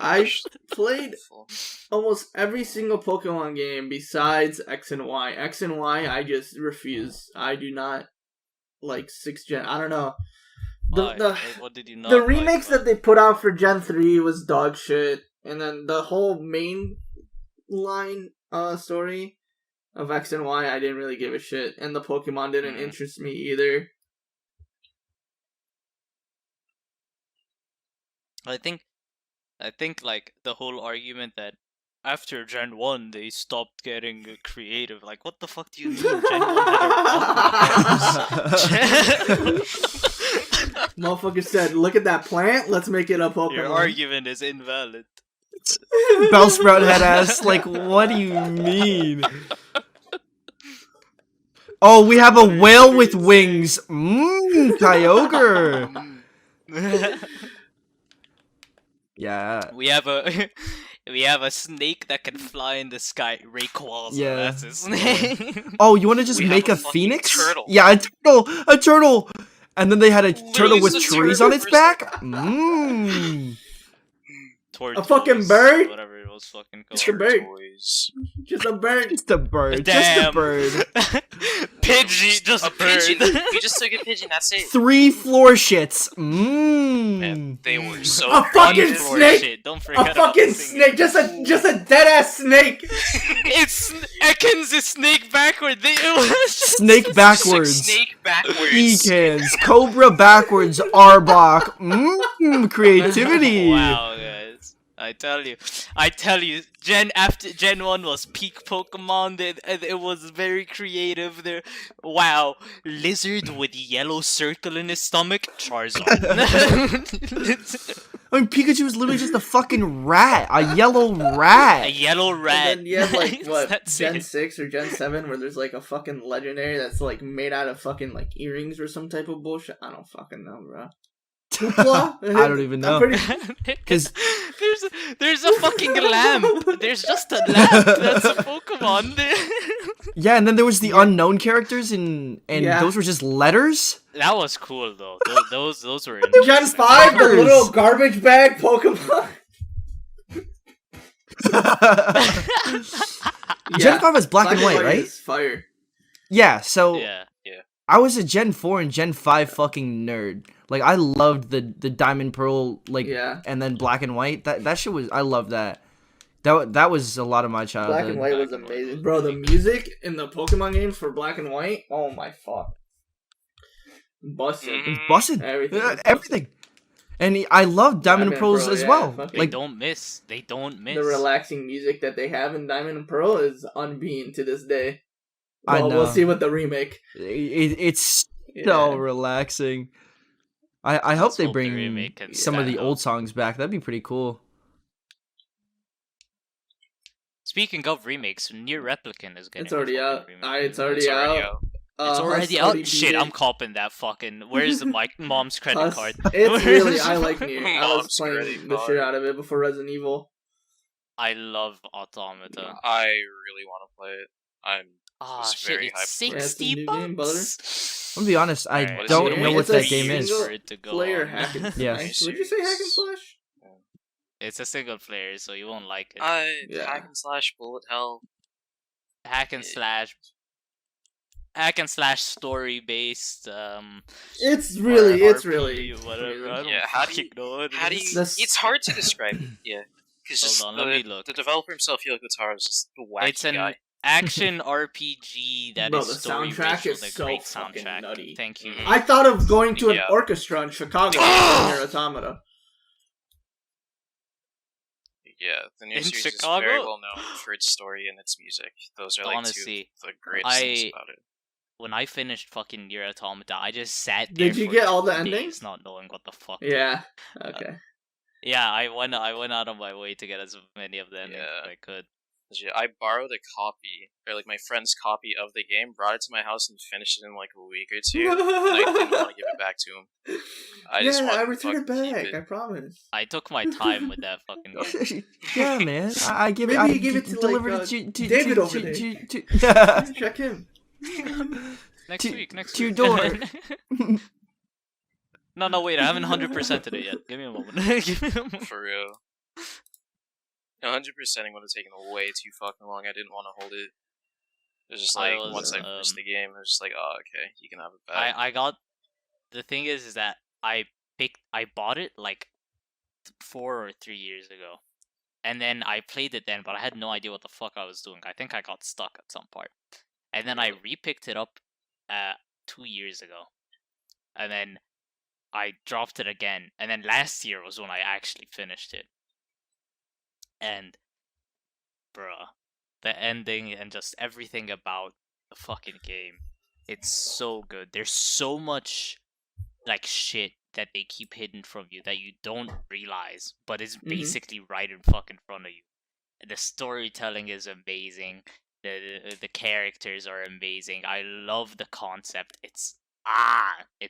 I played almost every single Pokemon game besides X and Y. X and Y, I just refuse. I do not like 6th gen. I don't know. Why? The What did you not the like remakes about that they put out for Gen 3 was dog shit. And then the whole main line story of X and Y, I didn't really give a shit. And the Pokemon didn't Mm. interest me either. I think like the whole argument that after Gen 1 they stopped getting creative. Like, what the fuck do you mean? Gen 1 had a Motherfucker said, look at that plant, let's make it a Pokemon. Your argument is invalid. Bellsprout head ass. Like, what do you mean? Oh, we have a whale with wings. Kyogre. Yeah. we have a snake that can fly in the sky. Rayquaza, Yeah. that's his name. Oh, you want to just We have make a a fucking phoenix? turtle. Yeah, a turtle. And then they had a turtle with the trees turtle on its for a back. second. Tortoise, fucking bird? whatever it was fucking called. Just a bird. Toys. Just a bird. Just a bird. Damn. Just a bird. Pidgey, just A bird. pigeon. You just took a pigeon. That's it. 3 floor shits. Man, they were so. A fucking creative. Floor snake! shit. Don't A forget about fucking the singer. snake. Just a dead ass snake. It's Ekans is snake backward. It was just Snake backwards. Snake backwards. Ecans. Cobra backwards. Arbok. Creativity. Wow, guys. I tell you, Gen 1 was peak Pokemon. It was very creative. There, wow, lizard with yellow circle in his stomach, Charizard. I mean, Pikachu was literally just a fucking rat. A yellow A rat. yellow rat. And then you have like what That's Gen it. 6 or Gen 7 where there's like a fucking legendary that's like made out of fucking like earrings or some type of bullshit. I don't fucking know, bro. Hoopla? I don't even know. I'm pretty- 'Cause- there's a fucking lamp. There's just a lamp. That's a Pokemon. Yeah, and then there was the unknown characters, and Yeah. those were just letters. That was cool though. Those were Gen interesting. 5, the Fuckers. little garbage bag Pokemon. Gen 5 is black and white, right? Is fire. Yeah, so Yeah. I was a Gen 4 and Gen 5 fucking nerd. Like, I loved the Diamond Pearl, like, Yeah. and then black and white. That shit was, I loved that. That was a lot of my childhood. Black and white was Black and white amazing. was Bro, the pretty good. music in the Pokemon games for black and white, oh my fuck. Busted. Mhm. It's busted. Everything is busted. Everything. And I love Diamond and Diamond Pearls Pearl, as yeah, well. fucking- They Like, don't miss. They don't miss. The relaxing music that they have in Diamond and Pearl is unbeaten to this day. I Well, know. we'll see with the remake. it's Yeah. so relaxing. I hope Let's they hope the bring remake can some of the stand old up. songs back. That'd be pretty cool. Speaking of remakes, Near Replicant is getting. It's already a out. fucking remake. It's already out. It's already Husk out. already Shit, beat I'm it. copping that fucking. Where's my mom's credit Husk- card? It's really I like Nier. I was Mom's playing credit the shit card. out of it before Resident Evil. I love Automata. I really want to play it. I'm Ah, was shit, very it's hyped for it. Yeah, it's a 60 new game, brother. bucks. I'm gonna be honest. I Alright, don't it's know a- what it's that a game is. single For it to go player on. hack and Yeah. slash. Would you say hack and slash? It's a single player, so you won't like it. Yeah. Hack and slash bullet hell. Hack and slash story based. It's really, it's RP, really. whatever. I don't Yeah, how do fucking you- know what it How do is. you? That's- It's hard to describe. Yeah, because just Hold on, let me look. the developer himself, Hiro Kotaro, is just a wacky It's an guy. action RPG that Bro, is the story soundtrack rich is with a so great fucking soundtrack. nutty. Thank you. Mhm. I thought of going to an Yeah. orchestra in Chicago near Automata. Yeah, the new In series Chicago? is very well known for its story and its music. Those are like Honestly, two of the greatest things I- about it. When I finished fucking Nier Automata, I just sat there. Did you for get all the 2 days endings? Not knowing what the fuck. Yeah. Okay. Yeah, I went out of my way to get as many of the endings Yeah. as I could. Legit, I borrowed a copy, or like my friend's copy of the game, brought it to my house, and finished it in like a week or two. And I didn't want to give it back to him. I just wanted I to returned it fucking keep back. it. I promise. I took my time with that fucking game. Yeah, man. I give it. Maybe I you gave it to, delivered like, it to David to, over to, there. to, Check him. Next To- week, next to week. door. No, wait, I haven't 100%ed it yet. Give me a moment. Give me a moment. For real. 100%ing would have taken way too fucking long. I didn't want to hold it. It was just I like, was, once I finished the game, it was just like, oh, okay, you can have it back. I got. The thing is that I bought it like 4 or 3 years ago, and then I played it then, but I had no idea what the fuck I was doing. I think I got stuck at some part, and then I repicked it up 2 years ago, and then I dropped it again, and then last year was when I actually finished it. And, bruh, the ending and just everything about the fucking game, it's so good. There's so much, like, shit that they keep hidden from you that you don't realize, but it's Mhm. basically right in fucking front of you. The storytelling is amazing. The characters are amazing. I love the concept. It's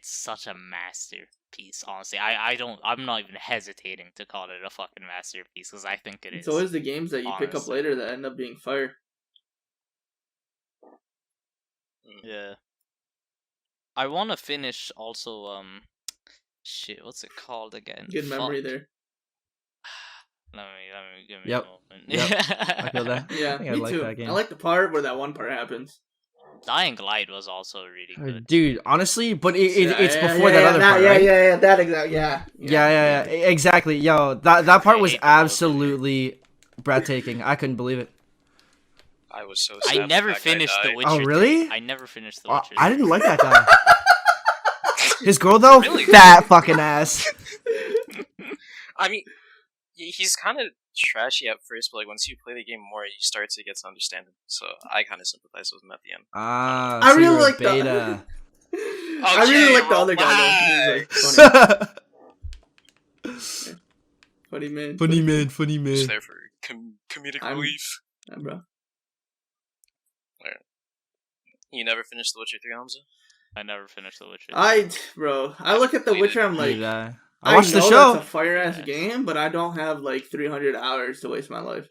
such a masterpiece. Honestly, I'm not even hesitating to call it a fucking masterpiece because I think it is. It's always the games that you pick up honestly. later that end up being fire. Yeah. I want to finish also. Shit, what's it called again? Good memory Fuck. there. Let me give me Yep. a moment. Yep. I feel that. Yeah, I think I me like too. that game. I like the part where that one part happens. Dying Light was also really good. Dude, honestly, but it's Yeah, before yeah, that other part, yeah, right? Yeah, that exact. Yeah, exactly. Yo, that part I was hate the Witcher. absolutely breathtaking. I couldn't believe it. I was so sad. I when never that guy finished The died. Witcher. Oh, really? 3. I never finished The Oh, Witcher. I 3. didn't like that guy. His girl though, Really? fat fucking ass. I mean, he's kind of trashy at first, but like once you play the game more, you start to get to understand him. So I kind of sympathize with him at the end. Ah, I so really you're a like beta. I really like the other guy. Though. He was, like, funny. Funny man. Funny man, funny Just man. there for comedic I'm- relief. Yeah, bro. You never finished The Witcher 3, Hamza? I never finished The Witcher. I look at The Witcher. I'm like, Did I watched the know show. that's a fire ass Yeah. game, but I don't have like 300 hours to waste my life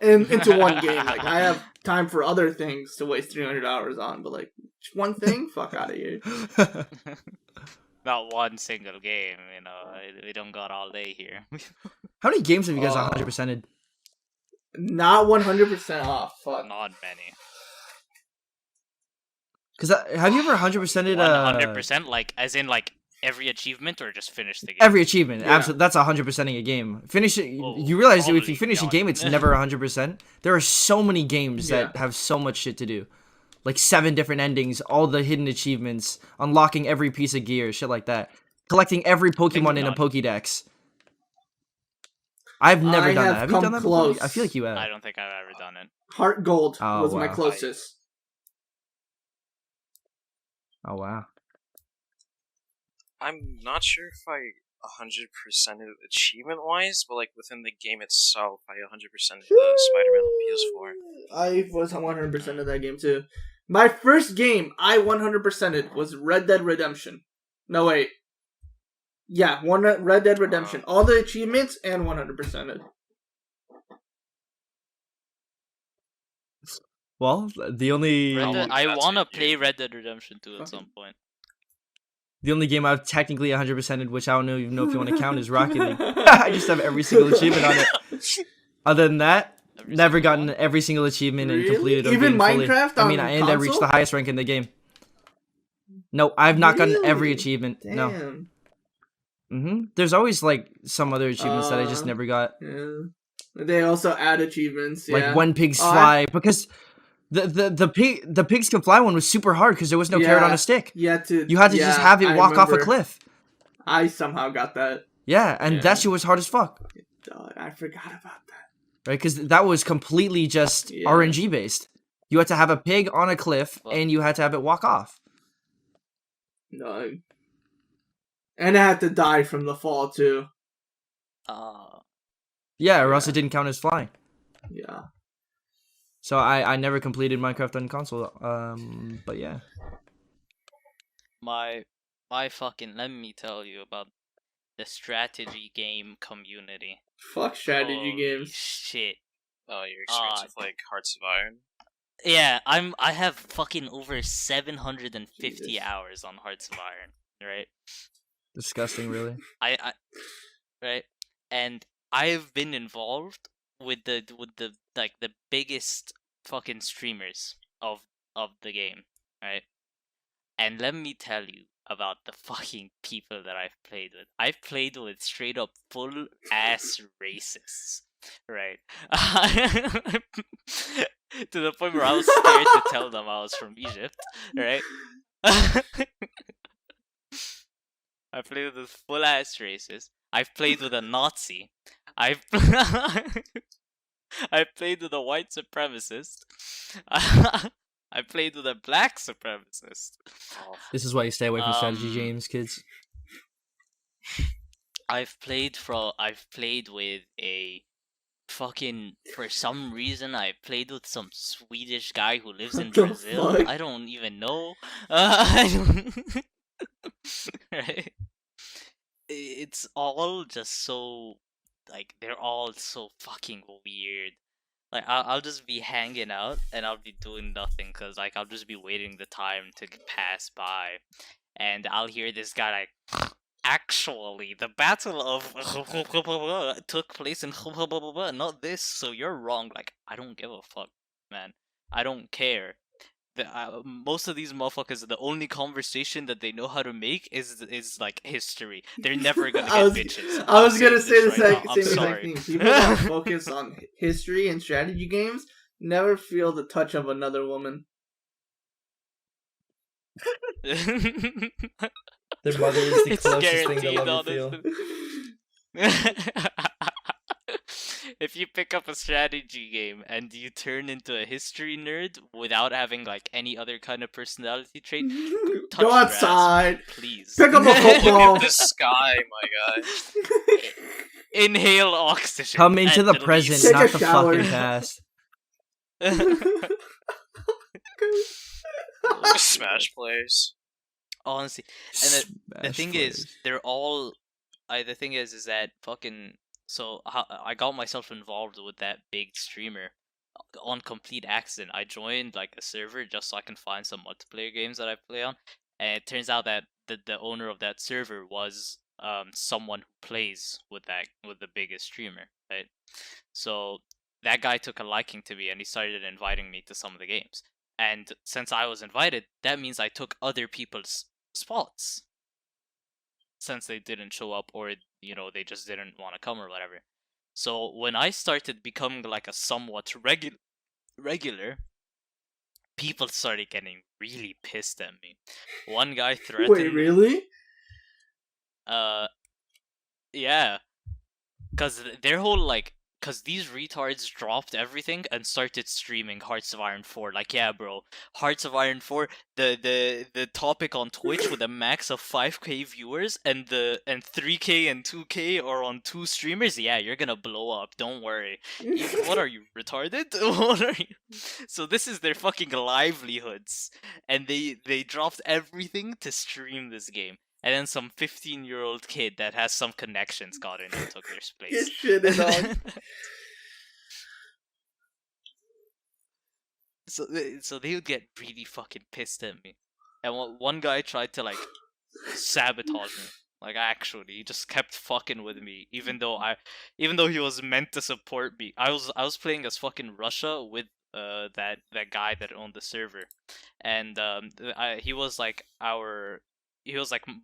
into one game. Like I have time for other things to waste 300 hours on, but like one thing, fuck out of here. Not one single game, you know. We don't got all day here. How many games have you guys Oh. 100%ed? Not 100% off. Fuck. Not many. Because have you ever 100%ed 100%, like, as in, like, every achievement or just finish the game? every achievement? Yeah. Absolutely, that's 100%ing a game. Finish it. Oh, You realize that if probably you finish a not. game, it's never 100%. There are so many games Yeah. that have so much shit to do. like 7 different endings, all the hidden achievements, unlocking every piece of gear, shit like that. Collecting every Pokemon in a none. Pokédex. I've never I done have that. Have you come done that before? close. I feel like you have. I don't think I've ever done it. Heart Gold Oh, was my wow. closest. Oh wow. I'm not sure if I 100% achievement wise, but like within the game itself, I 100% the Spider-Man on PS4. I was 100% of that game too. My first game I 100%ed was Red Dead Redemption. No wait. Yeah, Red Dead Redemption. All the achievements and 100%ed. Well, the only Red I'll Dead, do I that want to too, play dude. Red Dead Redemption 2 at Fucking- some point. the only game I've technically 100%ed, which I don't even know if you want to count, is Rocket League. I just have every single achievement on it. Other than that, Every never single gotten one? every single achievement and Really? completed a Even game fully. Minecraft I mean, on and I reached console? the highest rank in the game. No, I've not gotten every Really? achievement. Damn. No. There's always like some other achievements that I just Uh, never got. Yeah. They also add achievements. Yeah. Like when pigs Oh, I- fly, because the pigs can fly one was super hard because there was no carrot on Yeah. a stick. You had to. You had to just yeah, have it I walk off a remember. cliff. I somehow got that. Yeah, and Yeah. that shit was hard as fuck, God, I forgot about that. right? Because that was completely just Yeah. RNG based. You had to have a pig on a cliff, Fuck. and you had to have it walk off. No. And I had to die from the fall too. Yeah, or else Yeah. it didn't count as flying. Yeah. So I never completed Minecraft on console. But yeah. my fucking, let me tell you about the strategy game community. Fuck strategy Holy games. shit. Oh, your experience Ah, with like Hearts of Iron. Yeah, I have fucking over 750 Jesus. hours on Hearts of Iron, right? Disgusting, really. I right? And I've been involved with the like the biggest fucking streamers of the game, right? And let me tell you about the fucking people that I've played with. I've played with straight up full ass racists, right? To the point where I was scared to tell them I was from Egypt, right? I played with full ass racist. I've played with a Nazi. I've I played with a white supremacist. I played with a black supremacist. This is why you stay away from strategy Um, games, kids. I've played with a fucking, for some reason I played with some Swedish guy who lives in What the Brazil. fuck? I don't even know. Right? It's all just so, like, they're all so fucking weird. Like, I'll just be hanging out and I'll be doing nothing because, like, I'll just be waiting the time to pass by, and I'll hear this guy like, actually, the battle of took place in not this, so you're wrong. Like, I don't give a fuck, man. I don't care. Most of these motherfuckers, the only conversation that they know how to make is like history. They're never gonna get bitches. I I'm was gonna saying say this the right same now. I'm exact sorry. thing. People that focus on history and strategy games never feel the touch of another woman. Their mother is the It's closest thing they'll guaranteed, ever feel. honestly. If you pick up a strategy game and you turn into a history nerd without having like any other kind of personality trait, touch Go grass, outside. please. Pick up a football. Look at the sky, my guy. Inhale oxygen. Come into and the release. present, Take not a the shower. fucking past. Smash players. Honestly, and the Smash thing players. is, they're all. The thing is that fucking. So I got myself involved with that big streamer on complete accident. I joined like a server just so I can find some multiplayer games that I play on, and it turns out that the owner of that server was someone who plays with the biggest streamer, right? So that guy took a liking to me and he started inviting me to some of the games. And since I was invited, that means I took other people's spots. Since they didn't show up, or they just didn't want to come or whatever. So when I started becoming like a somewhat regular, people started getting really pissed at me. One guy threatened Wait, me. really? Yeah. Cause their whole like, cause these retards dropped everything and started streaming Hearts of Iron 4. Like, yeah, bro, Hearts of Iron 4, the topic on Twitch with a max of 5k viewers and 3k and 2k are on 2 streamers. Yeah, you're gonna blow up. Don't worry. What are you, retarded? What are you? So this is their fucking livelihoods, and they dropped everything to stream this game. And then some 15-year-old kid that has some connections got in and took their Get place. shitted on. So they would get really fucking pissed at me. And one guy tried to like sabotage me. Like, actually, he just kept fucking with me, even though he was meant to support me. I was playing as fucking Russia with that guy that owned the server, and he was like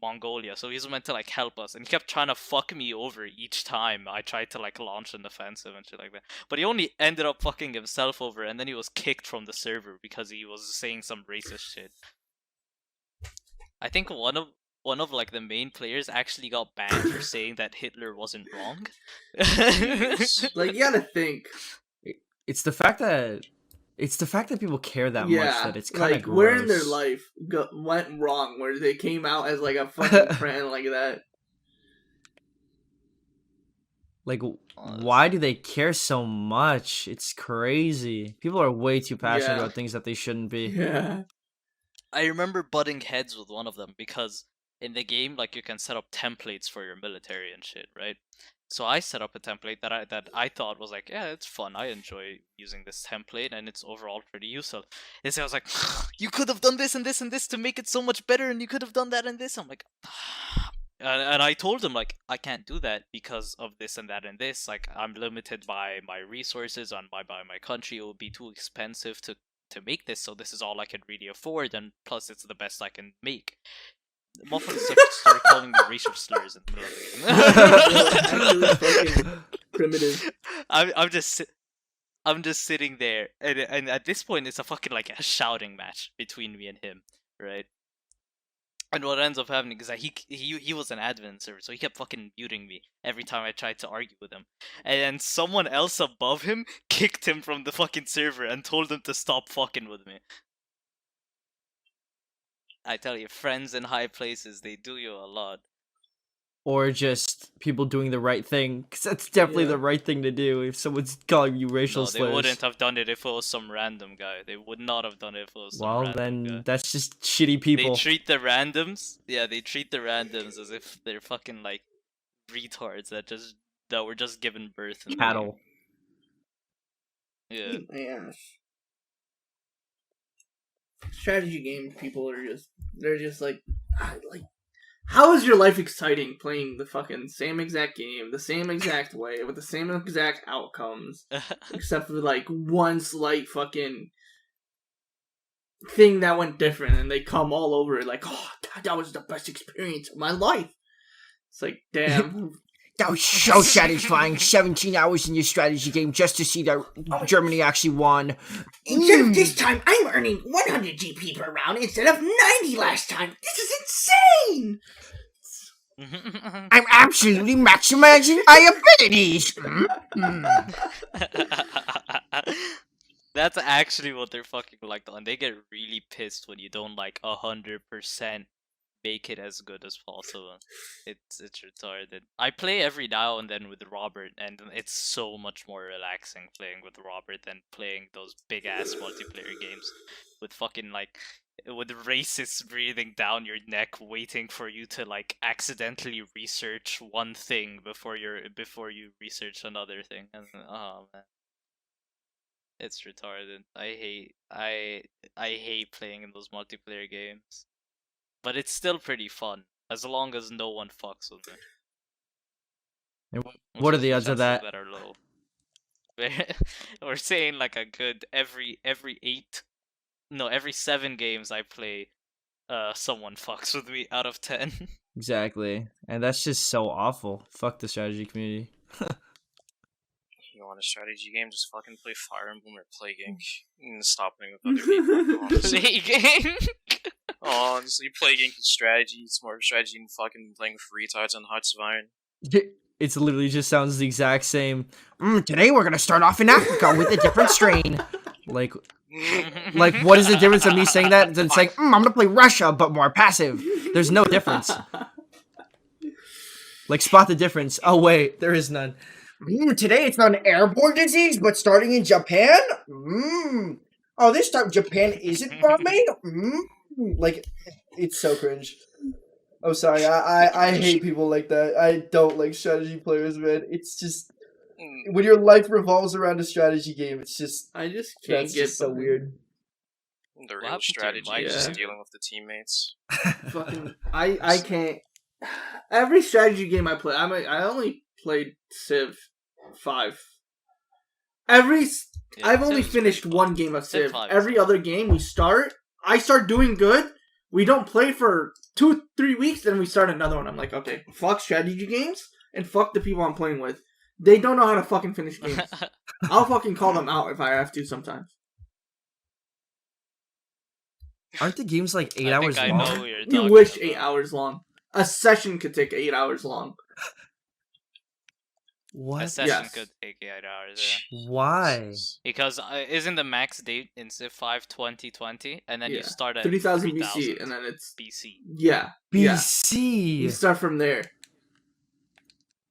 Mongolia, so he was meant to like help us, and he kept trying to fuck me over each time I tried to like launch an offensive and shit like that. But he only ended up fucking himself over, and then he was kicked from the server because he was saying some racist shit. I think one of like the main players actually got banned for saying that Hitler wasn't wrong. Like, you gotta think. It's the fact that people care that much that it's kind of like, gross. where in their life went wrong where they came out as like a fucking friend like that? Like, why do they care so much? It's crazy. People are way too passionate Yeah. about things that they shouldn't be. Yeah. I remember butting heads with one of them because in the game, like, you can set up templates for your military and shit, right? So I set up a template that I thought was like, yeah, it's fun. I enjoy using this template, and it's overall pretty useful. And so I was like, you could have done this and this and this to make it so much better, and you could have done that and this. I'm like, and I told him, like, I can't do that because of this and that and this. Like, I'm limited by my resources and by my country. It would be too expensive to make this, so this is all I can really afford, and plus it's the best I can make. Motherfuckers started calling me racial slurs in the middle of the game. Fucking primitive. I'm just sitting there, and at this point it's a fucking like a shouting match between me and him, right? And what ends up happening is that he was an admin server, so he kept fucking muting me every time I tried to argue with him. And then someone else above him kicked him from the fucking server and told him to stop fucking with me. I tell you, friends in high places, they do you a lot. Or just people doing the right thing, because that's definitely Yeah. the right thing to do if someone's calling you racial No, slurs. they wouldn't have done it if it was some random guy. They would not have done it if it was some Well, random then guy. that's just shitty people. They treat the randoms, they treat the randoms as if they're fucking like retards that were just given birth. In the Cattle. game. Yeah. Yeah. Strategy game people they're just like, how is your life exciting playing the fucking same exact game, the same exact way, with the same exact outcomes, except for like one slight fucking thing that went different, and they come all over it like, oh, that was the best experience of my life. It's like, damn. That was so satisfying. 17 hours in your strategy game just to see that Germany actually won. Instead of this time, I'm earning 100 GP per round instead of 90 last time. This is insane! I'm absolutely maximizing my abilities. That's actually what they're fucking like, and they get really pissed when you don't like 100% make it as good as possible. It's retarded. I play every now and then with Robert, and it's so much more relaxing playing with Robert than playing those big ass multiplayer games with fucking like with racists breathing down your neck, waiting for you to like accidentally research one thing before you research another thing. And oh man, it's retarded. I hate playing in those multiplayer games. But it's still pretty fun, as long as no one fucks with me. And what are the odds of that? That are low. We're saying like a good every 7 games I play, someone fucks with me out of 10. Exactly. And that's just so awful. Fuck the strategy community. want a strategy game, just fucking play Fire Emblem or Plague Inc. And stop playing with other people. Honestly. Play game. Honestly, Plague Inc. is strategy. It's more of a strategy than fucking playing with retards on Hearts of Iron. It's literally just sounds the exact same. Today we're gonna start off in Africa with a different strain. Like, what is the difference of me saying that than saying, I'm gonna play Russia, but more passive? There's no difference. Like, spot the difference. Oh, wait, there is none. Today it's not an airborne disease, but starting in Japan? Oh, this time Japan isn't bombing? Like, it's so cringe. Oh, sorry, I hate people like that. I don't like strategy players, man. It's just, when your life revolves around a strategy game, it's just, I just can't that's get just so weird. The real happened to your strategy mic? is just Yeah. dealing with the teammates. Fucking, I can't. Every strategy game I play, I only played Civ 5. I've only Civ's finished pretty one game of Civ Civ. 5 is Every other game I start doing good. We don't play for 2-3 weeks, then we start another one. I'm like, okay, fuck strategy games and fuck the people I'm playing with. They don't know how to fucking finish games. I'll fucking call them out if I have to sometimes. Aren't the games like 8 I hours think I know long? who you're You talking wish about. 8 hours long. A session could take 8 hours long. A What? session Yes. could take 8 hours. Yeah. Why? Because isn't the max date in Civ 5 2020, and then you start at 3000 3000 BC, and then it's BC. yeah. You BC! start from there.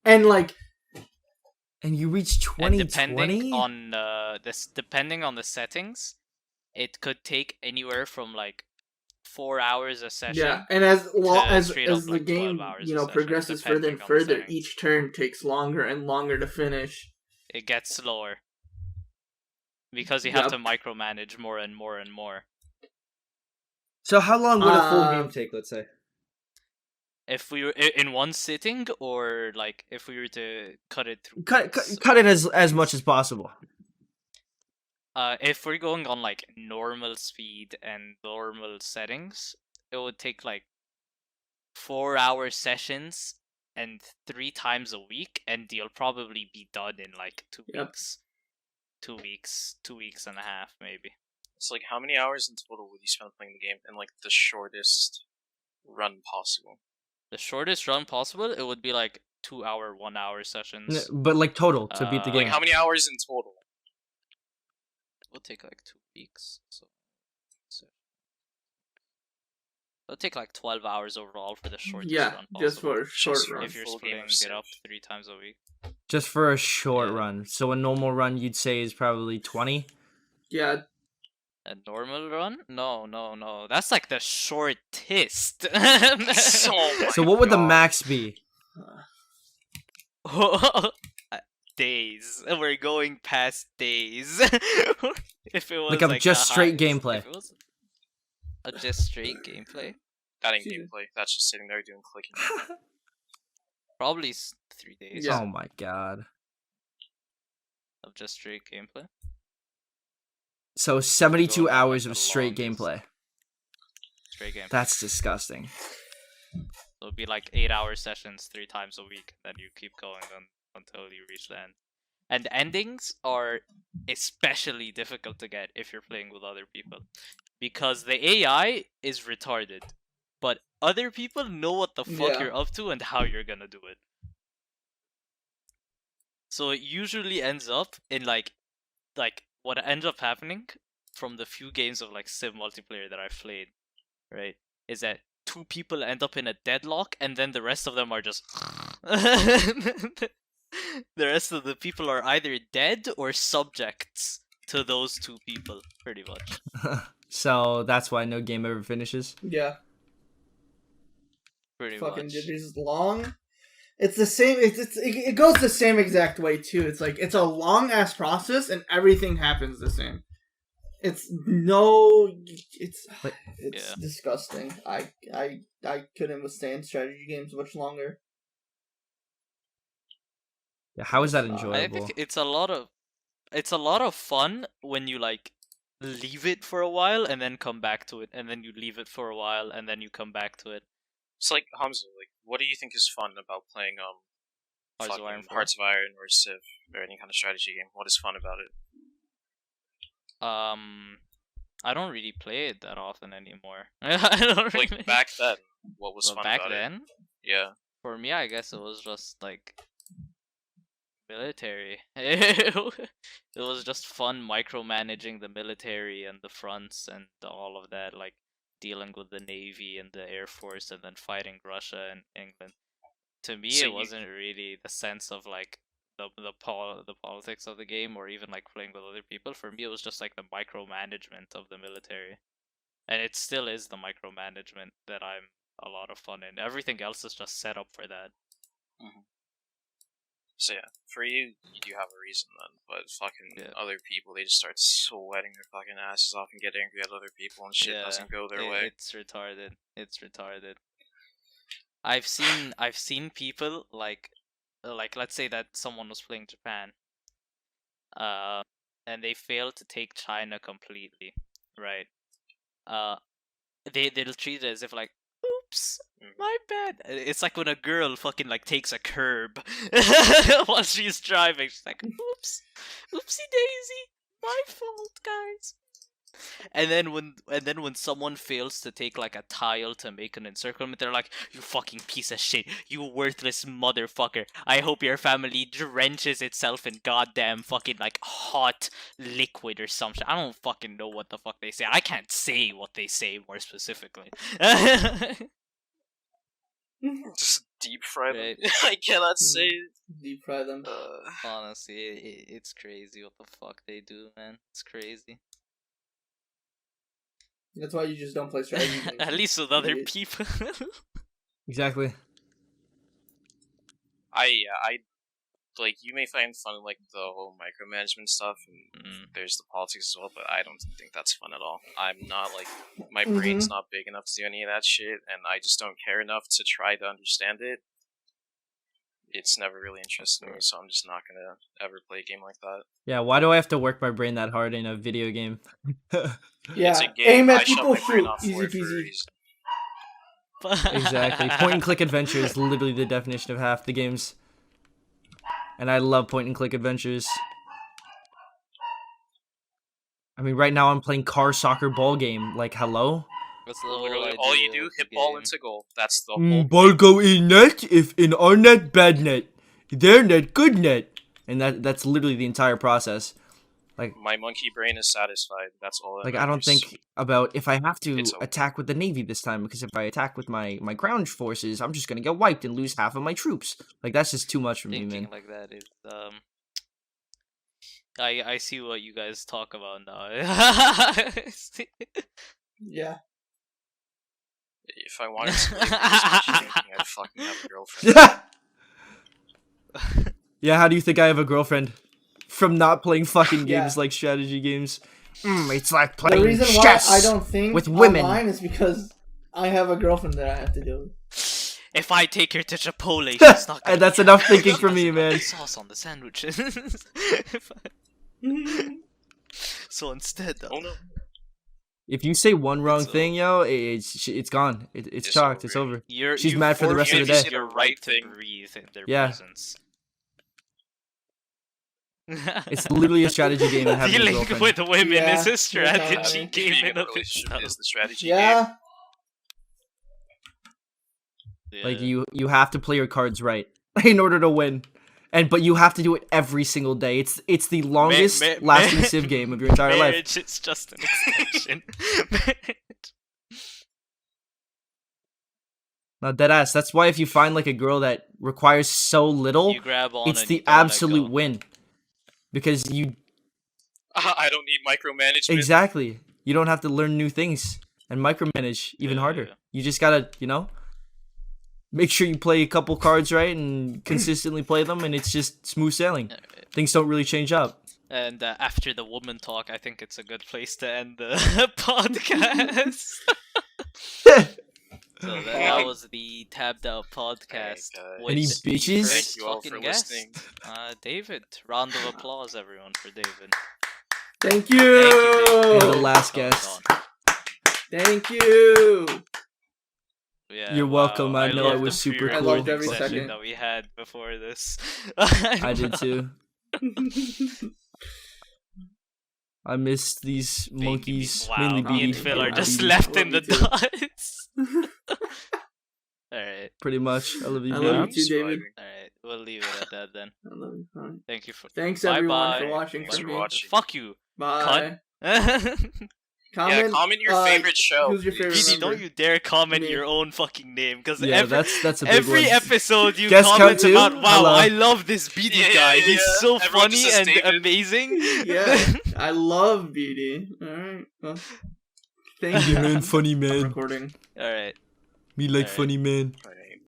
And like, And you reach And 2020? depending on the settings, it could take anywhere from like 4 hours a session. yeah, and as long as straight up, the like, 12 game, hours you a know, session, progresses further and depending on the further, settings. each turn takes longer and longer to finish. It gets slower because you have Yep. to micromanage more and more and more. So how long would a full Uh, game take, let's say? If we were in one sitting, or like if we were to cut it through. Cut it as much as possible. If we're going on like normal speed and normal settings, it would take like 4-hour sessions and 3 times a week, and you'll probably be done in like 2 Yep. weeks. 2 weeks and a half, maybe. It's like, how many hours in total would you spend playing the game in like the shortest run possible? The shortest run possible, it would be like 2-hour, 1-hour sessions. But like total to beat the game. Like, how many hours in total? It would take like 2 weeks. So it'll take like 12 hours overall for the shortest Yeah, run just possible. for a short Just for- run. If you're full game splitting of it Civ. up 3 times a week. Just for a short Yeah. run. So a normal run you'd say is probably 20? Yeah, A normal run? No. That's like the shortest. So what would the max be? Days. We're going past days. If it was Like a just the straight highest. gameplay. If it was a just straight gameplay, That ain't Jesus. gameplay. That's just sitting there doing clicking. probably 3 days Yeah. Oh my god. of just straight gameplay. So 72 Going on, hours like, of the straight longest. gameplay. Straight gameplay. That's disgusting. So it'd be like 8-hour sessions 3 times a week. Then you keep going until you reach the end. And the endings are especially difficult to get if you're playing with other people, because the AI is retarded, but other people know what the fuck Yeah. you're up to and how you're gonna do it. So it usually ends up in like what ends up happening from the few games of like Civ multiplayer that I've played, right, is that 2 people end up in a deadlock, and then the rest of them are just the rest of the people are either dead or subjects to those 2 people, pretty much. So that's why no game ever finishes. yeah. Pretty Fucking much. just long. It's the same. It goes the same exact way too. It's like it's a long ass process, and everything happens the same. It's But- Yeah. disgusting. I couldn't withstand strategy games much longer. Yeah, how is that I I enjoyable? think it's a lot of fun when you like leave it for a while and then come back to it, and then you leave it for a while and then you come back to it. It's like, Hamza, like, what do you think is fun about playing Hearts of Iron fucking 4? Hearts of Iron or Civ or any kind of strategy game? What is fun about it? I don't really play it that often anymore. I don't really... Like back then, what was Well, fun back about then, it? Yeah. for me, I guess it was just like military. It was just fun micromanaging the military and the fronts and all of that, like dealing with the Navy and the Air Force and then fighting Russia and England. To me, So it you- wasn't really the sense of like the politics of the game or even like playing with other people. For me, it was just like the micromanagement of the military, and it still is the micromanagement that I'm a lot of fun in. Everything else is just set up for that. So yeah, for you, you do have a reason then. But fucking Yeah. other people, they just start sweating their fucking asses off and get angry at other people, and shit doesn't go their way. It's retarded. It's retarded. I've seen people like let's say that someone was playing Japan, and they failed to take China completely, right? They'll treat it as if like, oops, my bad. It's like when a girl fucking like takes a curb while she's driving. She's like, oops, oopsie daisy, my fault, guys. And then when someone fails to take like a tile to make an encirclement, they're like, you fucking piece of shit, you worthless motherfucker. I hope your family drenches itself in goddamn fucking like hot liquid or something. I don't fucking know what the fuck they say. I can't say what they say more specifically. Just deep fry them. Right. I cannot say. Deep fry them. Honestly, it's crazy what the fuck they do, man. It's crazy. That's why you just don't play strategy games. At least with other Idiot. people. Exactly. I like, you may find fun like the whole micromanagement stuff, and there's the politics as well, but I don't think that's fun at all. I'm not like, my brain's not big enough to do any of that shit, and I just don't care enough to try to understand it. It's never really interested me, so I'm just not gonna ever play a game like that. Yeah, why do I have to work my brain that hard in a video game? Yeah, It's a game. aim I at shut people, my brain shoot. off Easy for it for a peasy. reason. Exactly. Point and click adventure is literally the definition of half the games. And I love point and click adventures. I mean, right now I'm playing car soccer ball game. Like, hello? That's the whole Literally, all you idea do, of hit the ball game. into goal. That's the whole Ball go in net, if in our net, bad net. Their net, good net. And that's literally the entire process. My monkey brain is satisfied. That's all. That Like, I don't matters. think about if I have to It's okay. attack with the Navy this time, because if I attack with my ground forces, I'm just gonna get wiped and lose half of my troops. Like, that's just too much for me, Thinking man. like that is I see what you guys talk about now. Yeah. If I wanted to play strategy thinking, I'd fucking have a girlfriend. Yeah, how do you think I have a girlfriend? From not playing fucking Yeah. games like strategy games. It's like The playing reason why chess I don't think with women. online is because I have a girlfriend that I have to deal with. If I take her to Chipotle, she's not gonna And that's be enough happy. thinking for She me, doesn't like man. the sauce on the sandwiches. So instead, Oh no. If you say one wrong It's thing, yo, it's gone. It's It's chalked. over. It's over. She's mad for the rest of the day. Your The right right to thing. breathe in their Yeah. presence. It's literally a strategy game and having a Dealing girlfriend. with women Yeah, is a you're strategy telling me. game Being in in a of relationship itself. is the strategy game. Yeah. Like Yeah. you have to play your cards right in order to win, but you have to do it every single day. It's the longest lasting Civ game of your entire life. Marriage is just an extension. No, deadass. That's why if you find like a girl that requires so little, You grab on it's and the you don't let absolute go. win. Because you I don't need micromanagement. exactly you don't have to learn new things and micromanage even Yeah, harder. yeah. You just gotta make sure you play a couple cards right and consistently play them, and it's just smooth sailing. Things don't really change up. And after the woman talk, I think it's a good place to end the podcast. So that was the Tabbed Out podcast. Alright, with Any the bitches? first Thank you all fucking for guest, listening. David. Round of applause, everyone, for David. Thank you. Thank you, David. And the last Coming guest. on. Thank you. Yeah, You're welcome. I know love it was the super I cool. loved every session second. that we had before this. I did too. I missed these monkeys. Wow, Mainly me and BD. Phil are Yeah, just BD. left I in love the you too. dots. Alright, Pretty much. I love you, I BD. love you I'm too, David. surviving. alright. We'll leave it at that then. I love you. Fine. Thank you for. Thanks Bye everyone bye. for watching Thanks for for me. watching. Fuck you. Bye. Cunt. Yeah, comment your favorite show. Who's your favorite please. BD, don't member? you dare comment Me. your own fucking name, because Yeah, that's a big every one. episode you Guest count comment too? about, wow, Hello. I love this BD Yeah, guy. yeah, He's yeah. so Everyone funny just says and David. amazing. Yeah, I love BD. Alright. Well, thank BD you. man, funny I'm man. recording. Alright. Me like Alright. funny man. Alright.